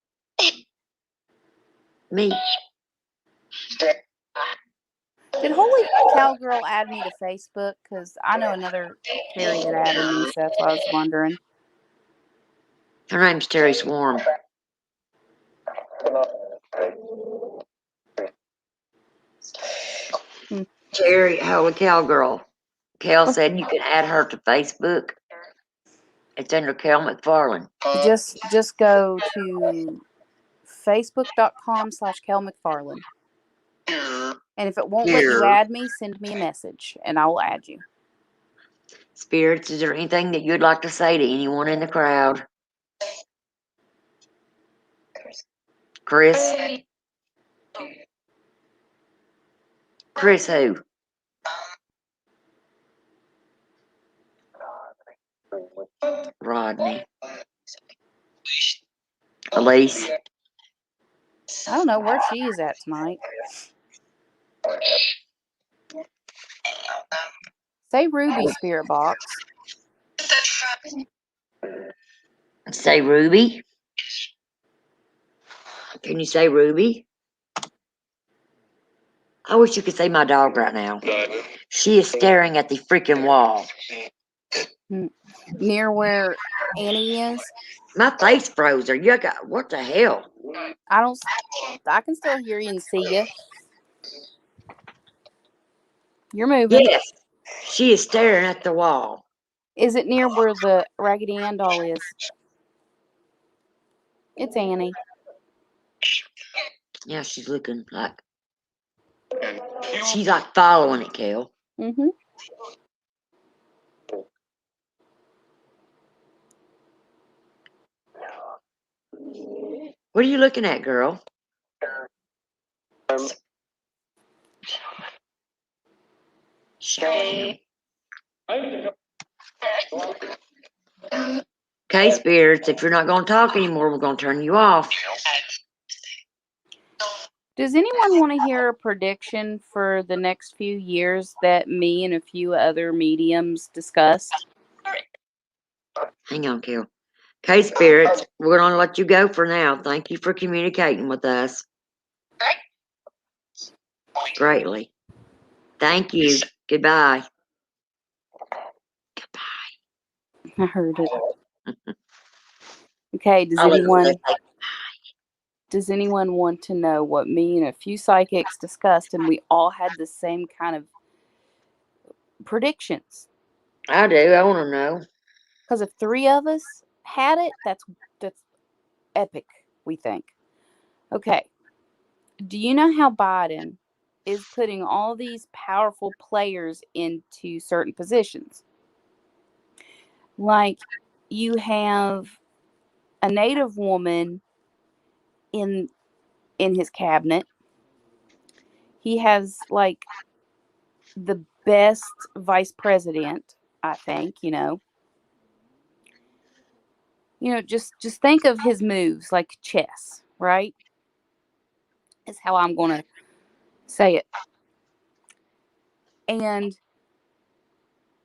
Me. Did Holy Cowgirl add me to Facebook? Because I know another Terry had added me, so that's why I was wondering. Her name's Terry Swarm. Terry, Holy Cowgirl. Cal said you can add her to Facebook. It's under Cal McFarland. Just go to facebook.com/Cal McFarland. And if it won't let you add me, send me a message and I will add you. Spirits, is there anything that you'd like to say to anyone in the crowd? Chris? Chris who? Rodney. Elise. I don't know where she is at tonight. Say Ruby, Spirit Box. Say Ruby. Can you say Ruby? I wish you could say my dog right now. She is staring at the freaking wall. Near where Annie is? My face froze. You got what the hell? I can still hear you and see you. You're moving. Yes. She is staring at the wall. Is it near where the Raggedy Ann doll is? It's Annie. Yeah, she's looking like she's like following it, Kel. Mm-hmm. What are you looking at, girl? Okay, spirits, if you're not going to talk anymore, we're going to turn you off. Does anyone want to hear a prediction for the next few years that me and a few other mediums discussed? Hang on, Kel. Okay, spirits, we're going to let you go for now. Thank you for communicating with us. Greatly. Thank you. Goodbye. Goodbye. I heard it. Okay, does anyone want to know what me and a few psychics discussed and we all had the same kind of predictions? I do. I want to know. Because if 3 of us had it, that's epic, we think. Okay. Do you know how Biden is putting all these powerful players into certain positions? Like, you have a Native woman in his cabinet. He has like the best vice president, I think, just think of his moves like chess, right? Is how I'm going to say it. And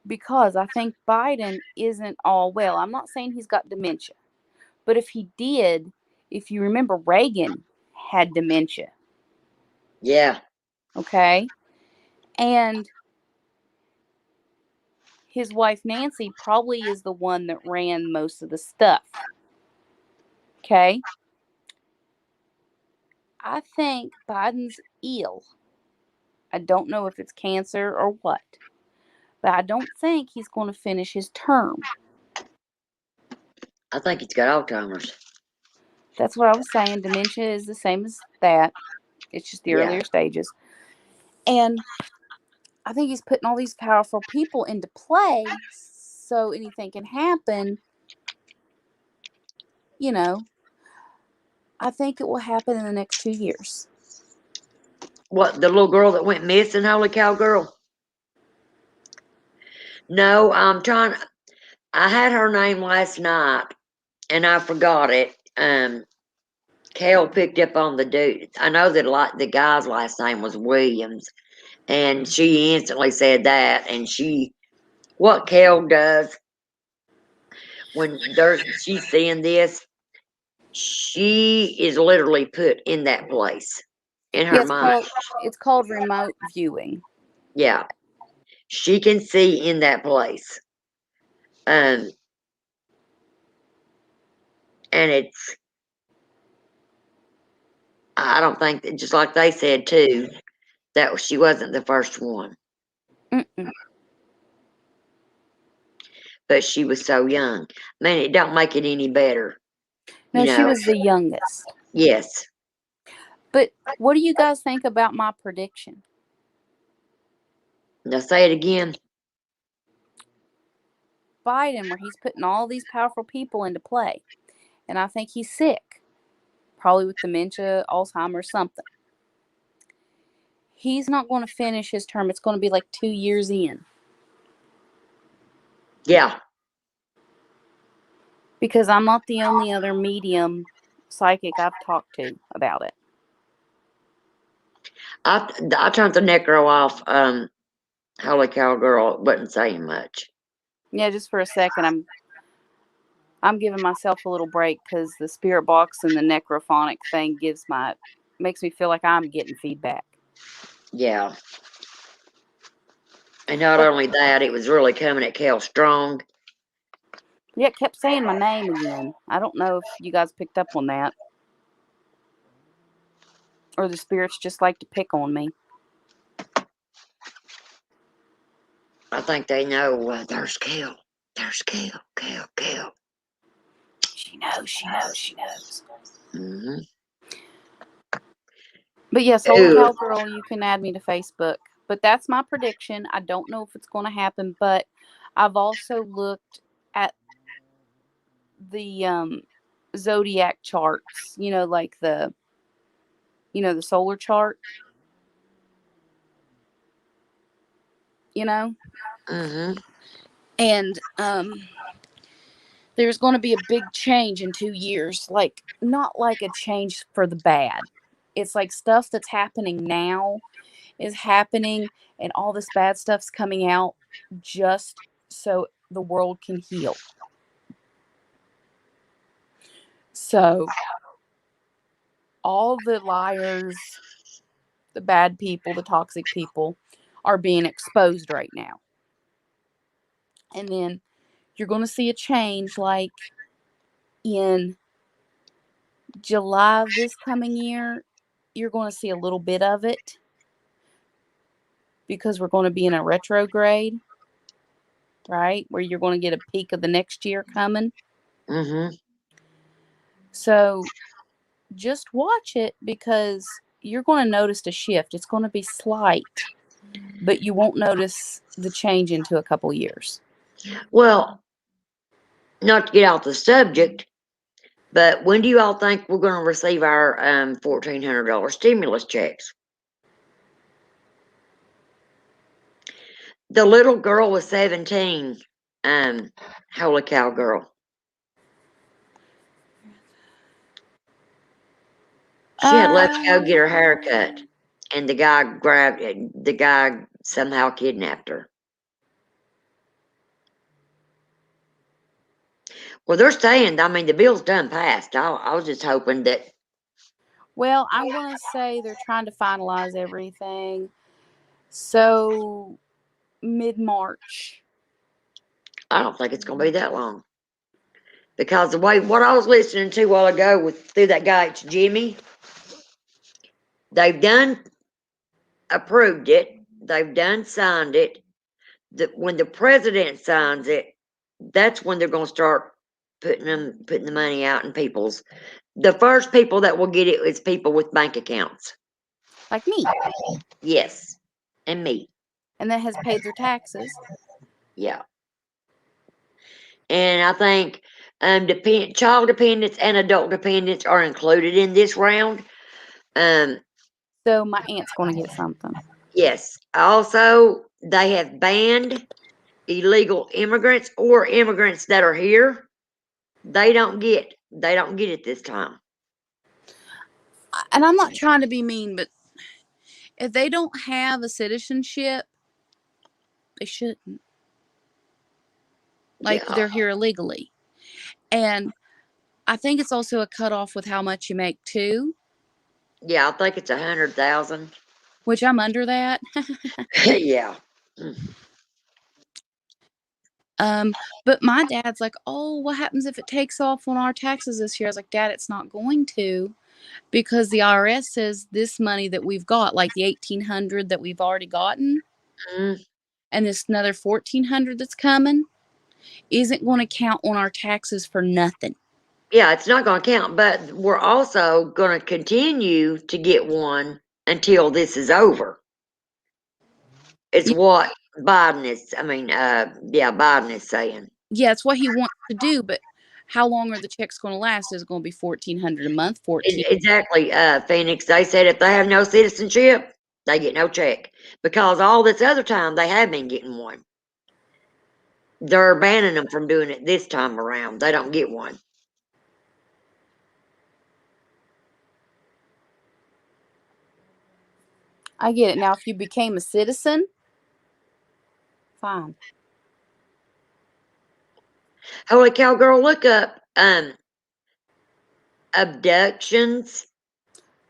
because I think Biden isn't all well, I'm not saying he's got dementia, but if he did, if you remember, Reagan had dementia. Yeah. Okay. And his wife, Nancy, probably is the one that ran most of the stuff. Okay. I think Biden's ill. I don't know if it's cancer or what, but I don't think he's going to finish his term. I think he's got Alzheimer's. That's what I was saying. Dementia is the same as that. It's just the earlier stages. And I think he's putting all these powerful people into play so anything can happen. I think it will happen in the next 2 years. What, the little girl that went missing, Holy Cowgirl? No, I had her name last night, and I forgot it. Kel picked up on the dude. I know that the guy's last name was Williams, and she instantly said that. And what Kel does when she's seeing this, She is literally put in that place in her Yeah, mind. it's called remote viewing. Yeah. She can see in that place. And it's, I don't think that, just like they said too, that she wasn't the first one. Mm-mm. But she was so young. Man, it don't make it any better. No, You she know, was the youngest. yes. But what do you guys think about my prediction? Now say it again. Biden, where he's putting all these powerful people into play. And I think he's sick, probably with dementia, Alzheimer's, something. He's not going to finish his term. It's going to be like 2 years in. Yeah. Because I'm not the only other medium psychic I've talked to about it. I turned the necro off. Holy cow, girl wasn't saying much. Yeah, just for a second, I'm giving myself a little break because the spirit box and the necrophonic thing makes me feel like I'm getting feedback. Yeah. And not only that, it was really coming at Cal strong. Yeah, it kept saying my name again. I don't know if you guys picked up on that. Or the spirits just like to pick on me. I think they know there's Cal. There's Cal. Cal. She knows. Mm-hmm. But yes, Holy Cowgirl, you can add me to Facebook. But that's my prediction. I don't know if it's going to happen, but I've also looked at the zodiac charts, like the solar chart, Mm-hmm. and there's going to be a big change in 2 years, like not like a change for the bad. It's like stuff that's happening now is happening, and all this bad stuff's coming out just so the world can heal. So all the liars, the bad people, the toxic people are being exposed right now. And then you're going to see a change like in July of this coming year. You're going to see a little bit of it because we're going to be in a retrograde, right? Where you're going to get a peak of the next year coming. Mm-hmm. So just watch it because you're going to notice a shift. It's going to be slight, but you won't notice the change into a couple years. Well, not to get off the subject, but when do you all think we're going to receive our $1,400 stimulus checks? The little girl was 17. Holy cow, girl. She had left to go get her hair cut, and the guy somehow kidnapped her. Well, they're saying, I mean, the bill's done passed. I was just hoping that. Well, I'm going to say they're trying to finalize everything. So mid-March. I don't think it's going to be that long. Because what I was listening to a while ago through that guy, it's Jimmy, they've done approved it. They've done signed it. When the president signs it, that's when they're going to start putting the money out in people's. The first people that will get it is people with bank accounts. Like me. Yes, and me. And that has paid their taxes. Yeah. And I think child dependents and adult dependents are included in this round. So my aunt's going to get something. Yes. Also, they have banned illegal immigrants or immigrants that are here. They don't get it this time. And I'm not trying to be mean, but if they don't have a citizenship, they shouldn't. Like, Yeah. they're here illegally. And I think it's also a cutoff with how much you make too, Yeah, I think it's 100,000. which I'm under that. Yeah. But my dad's like, oh, what happens if it takes off on our taxes this year? I was like, Dad, it's not going to, because the IRS says this money that we've got, like the 1,800 that we've already gotten, Mm. and this another 1,400 that's coming, isn't going to count on our taxes for nothing. Yeah, it's not going to count, but we're also going to continue to get one until this is over. It's Yeah. what Biden is, Biden is saying. Yeah, it's what he wants to do, but how long are the checks going to last? Is it going to be 1,400 a month? 14? Exactly, Phoenix. They said if they have no citizenship, they get no check, because all this other time they have been getting one. They're banning them from doing it this time around. They don't get one. I get it. Now, if you became a citizen, fine. Holy cow, girl, look up abductions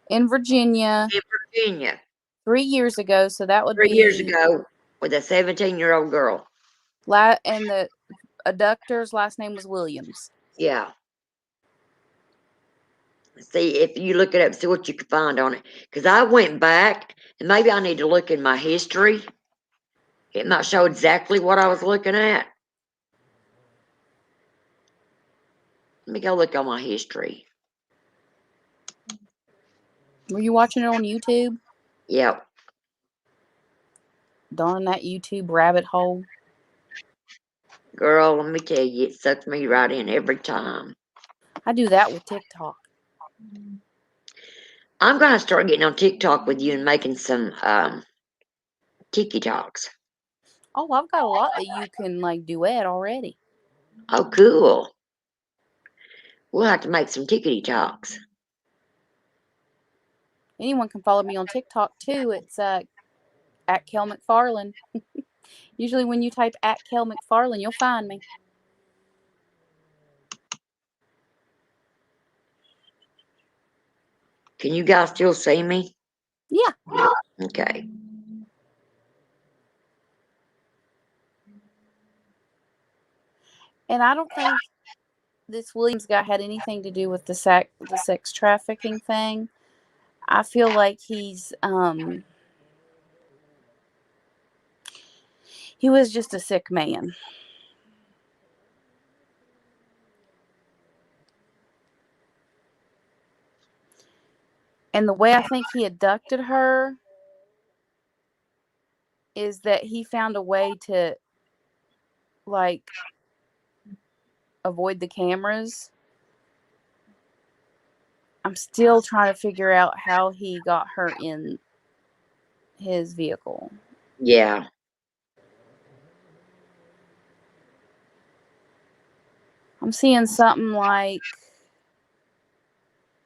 In Virginia, in Virginia 3 years ago, so that would 3 years be, ago with a 17-year-old girl. and the abductor's last name was Williams. Yeah. See, if you look it up, see what you can find on it. Because I went back, and maybe I need to look in my history. It might show exactly what I was looking at. Let me go look on my history. Were you watching it on YouTube? Yep. Darn that YouTube rabbit hole. Girl, let me tell you, it sucks me right in every time. I do that with TikTok. I'm going to start getting on TikTok with you and making some TikToks. Oh, I've got a lot that you can like duet already. Oh, cool. We'll have to make some TikToks. Anyone can follow me on TikTok too. It's at Kel McFarlane. Usually when you type at Kel McFarlane, you'll find me. Can you guys still see me? Yeah. Okay. And I don't think this Williams guy had anything to do with the sex trafficking thing. I feel like he was just a sick man. And the way I think he abducted her is that he found a way to like avoid the cameras. I'm still trying to figure out how he got her in his vehicle. Yeah. I'm seeing something like,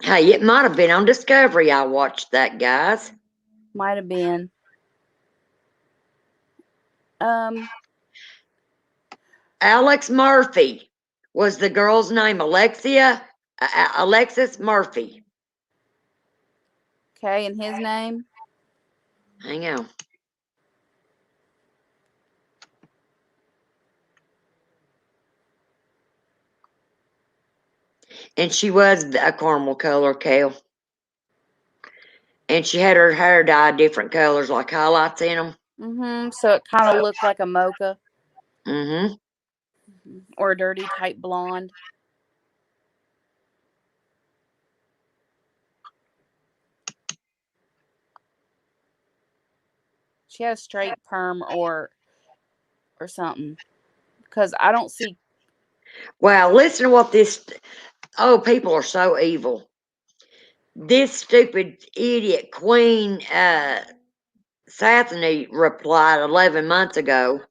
Hey, it might have been on Discovery I watched that, guys. might have been. Alex Murphy was the girl's name. Alexis Murphy. Okay, and his name? Hang on. And she was a caramel color, Kale. And she had her hair dyed different colors, like highlights in them. Mm-hmm. So it kind of looked like a mocha Mm-hmm. or a dirty type blonde. She had a straight perm or something. Because I don't see. Wow, listen to what this. Oh, people are so evil. This stupid idiot Queen Sathany replied 11 months ago.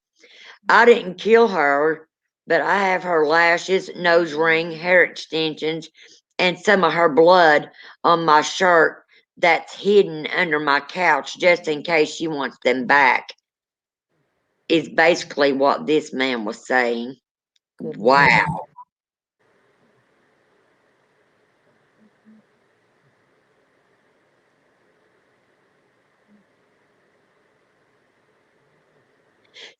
I didn't kill her, but I have her lashes, nose ring, hair extensions, and some of her blood on my shirt that's hidden under my couch just in case she wants them back, is basically what this man was saying. Good Wow. Lord.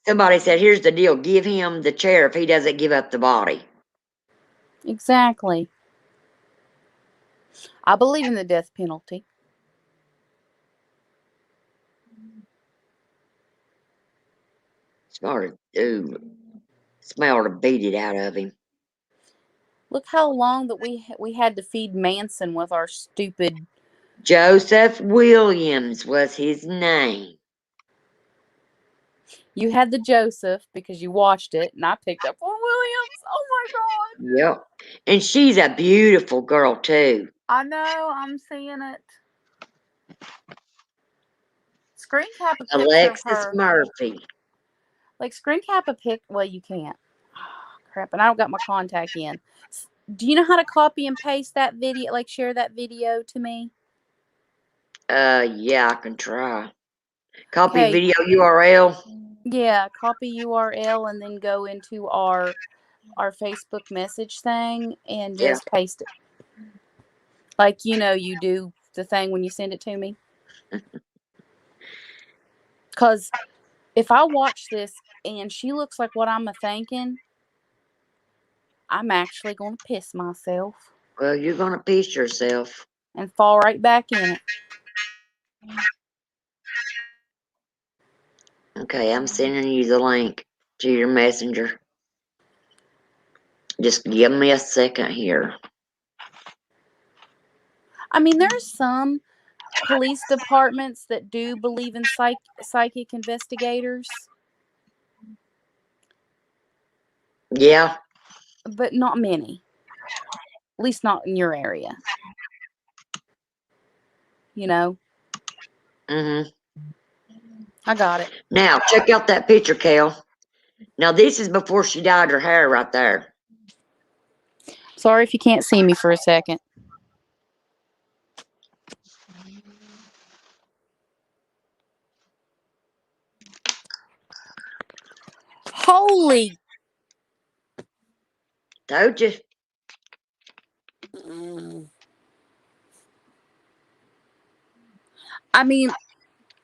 Somebody said, here's the deal. Give him the chair if he doesn't give up the body. Exactly. I believe in the death penalty. Smart. Ooh. Smell to beat it out of him. Look how long that we had to feed Manson with our stupid. Joseph Williams was his name. You had the Joseph because you watched it, and I picked up on Williams. Oh my God. Yep. And she's a beautiful girl, too. I know. I'm seeing it. Screen cap a picture of Alexis her. Murphy. Like, screen cap a pic. Well, you can't. Crap. And I don't got my contact in. Do you know how to copy and paste that video? Like, share that video to me? Yeah, I can try. Copy Okay. video URL. Yeah, copy URL and then go into our Facebook message thing and Yeah. just paste it. Like, you do the thing when you send it to me. Because if I watch this and she looks like what I'm thinking, I'm actually going to piss myself Well, you're going to piss yourself. and fall right back in it. Okay, I'm sending you the link to your messenger. Just give me a second here. I mean, there's some police departments that do believe in psychic investigators, Yeah. but not many. At least not in your area. Mm-hmm. I got it. Now, check out that picture, Cal. Now, this is before she dyed her hair right there. Sorry if you can't see me for a second. Holy. Told you. I mean,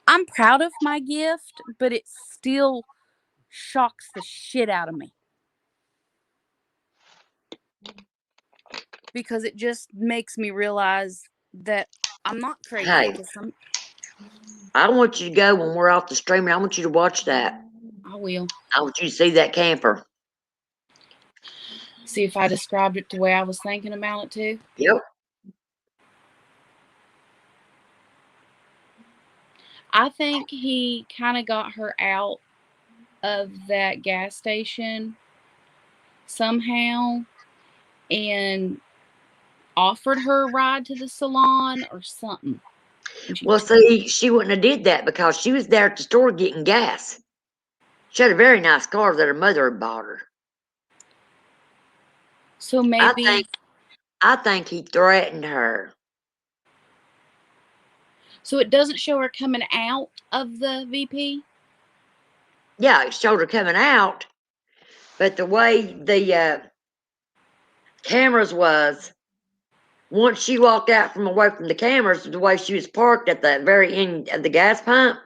I'm proud of my gift, but it still shocks the shit out of me. Because it just makes me realize that I'm not crazy. Hey, I want you to go when we're off the stream, and I want you to watch that. I will. I want you to see that camper. See if I described it the way I was thinking about it too. Yep. I think he kind of got her out of that gas station somehow and offered her a ride to the salon or something. Well, see, she wouldn't have did that because she was there at the store getting gas. She had a very nice car that her mother had bought her. So maybe I think he threatened her. So it doesn't show her coming out of the VP? Yeah, it showed her coming out, but the way the cameras was, once she walked out from away from the cameras, the way she was parked at the very end of the gas pump,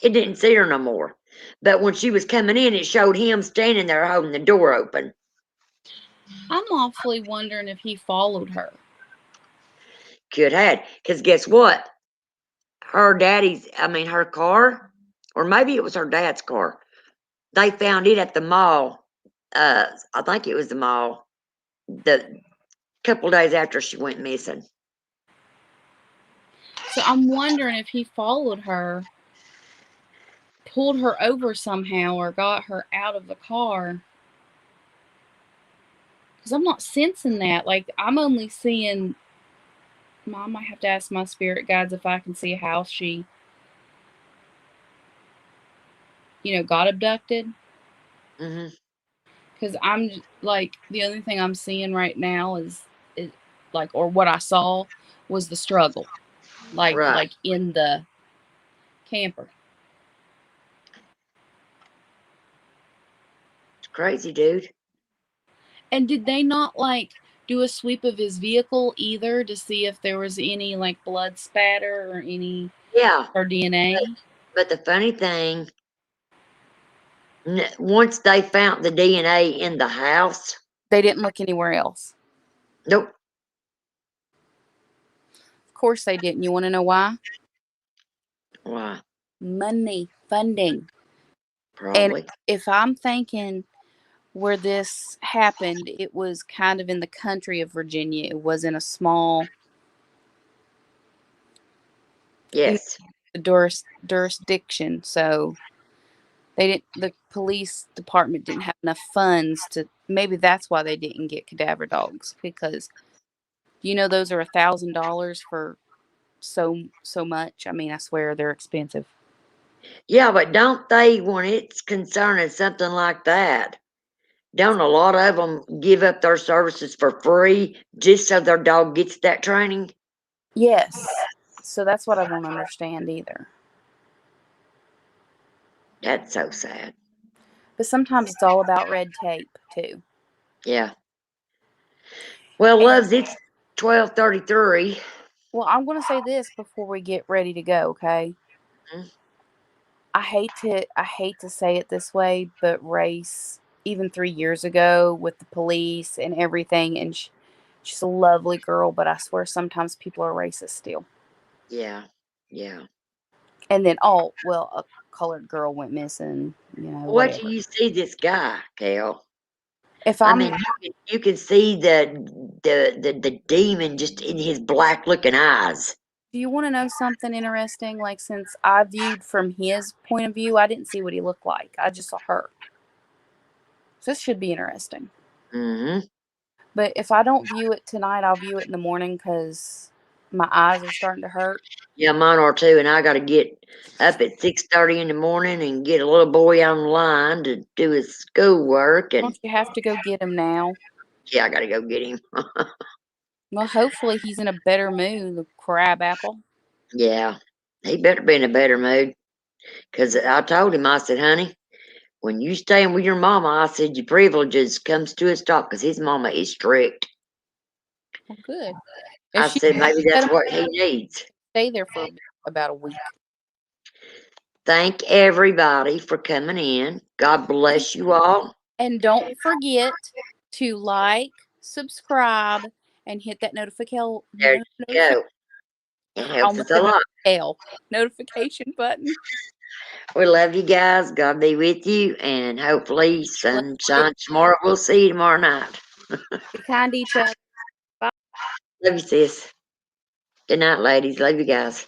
it didn't see her no more. But when she was coming in, it showed him standing there holding the door open. I'm awfully wondering if he followed her. Could have, because guess what? Her car, or maybe it was her dad's car. They found it at the mall. I think it was the mall. The couple days after she went missing. So I'm wondering if he followed her, pulled her over somehow, or got her out of the car. Because I'm not sensing that. Like, I'm only seeing... I might have to ask my spirit guides if I can see how she, got abducted. Because I'm like, the only thing I'm seeing right now is like, or what I saw was the struggle. Like in the camper. It's crazy, dude. And did they not do a sweep of his vehicle either to see if there was any like blood spatter or any or DNA. But the funny thing, once they found the DNA in the house, they didn't look anywhere else. Nope. Of course they didn't. You want to know why? Why? Money, funding. Probably. And if I'm thinking where this happened, it was kind of in the country of Virginia. It was in a small jurisdiction. So the police department didn't have enough funds to, maybe that's why they didn't get cadaver dogs, because those are $1,000 for so much. I mean, I swear they're expensive. Yeah, but don't they, when it's concerning something like that, don't a lot of them give up their services for free just so their dog gets that training? Yes. So that's what I don't understand either. That's so sad. But sometimes it's all about red tape too. Yeah. Well, loves, it's 12:33. Well, I'm going to say this before we get ready to go, okay? Mm-hmm. I hate to say it this way, but Race, even 3 years ago with the police and everything, and she's a lovely girl, but I swear sometimes people are racist still. Yeah. Yeah. And then, a colored girl went missing, What whatever. do you see this guy, Cal? If I mean, you can see the demon just in his black looking eyes. Do you want to know something interesting? Like, since I viewed from his point of view, I didn't see what he looked like. I just saw her. So this should be interesting. Mm-hmm. But if I don't view it tonight, I'll view it in the morning because my eyes are starting to hurt. Yeah, mine are too, and I got to get up at 6:30 in the morning and get a little boy on the line to do his schoolwork. And Don't you have to go get him now? yeah, I got to go get him. Well, hopefully he's in a better mood, the crab apple. Yeah, he better be in a better mood, because I told him, I said, honey, when you staying with your mama, I said, your privileges comes to a stop, because his mama is strict. Well, good. I said, maybe that's what he needs. Stay there for about a week. Thank everybody for coming in. God bless you all. And don't forget to like, subscribe, and hit that notification. There you go. It helps us a lot. Notification button. We love you guys. God be with you. And hopefully sunshine tomorrow. We'll see you tomorrow night. Be kind to each other. Bye. Love you, sis. Good night, ladies. Love you guys.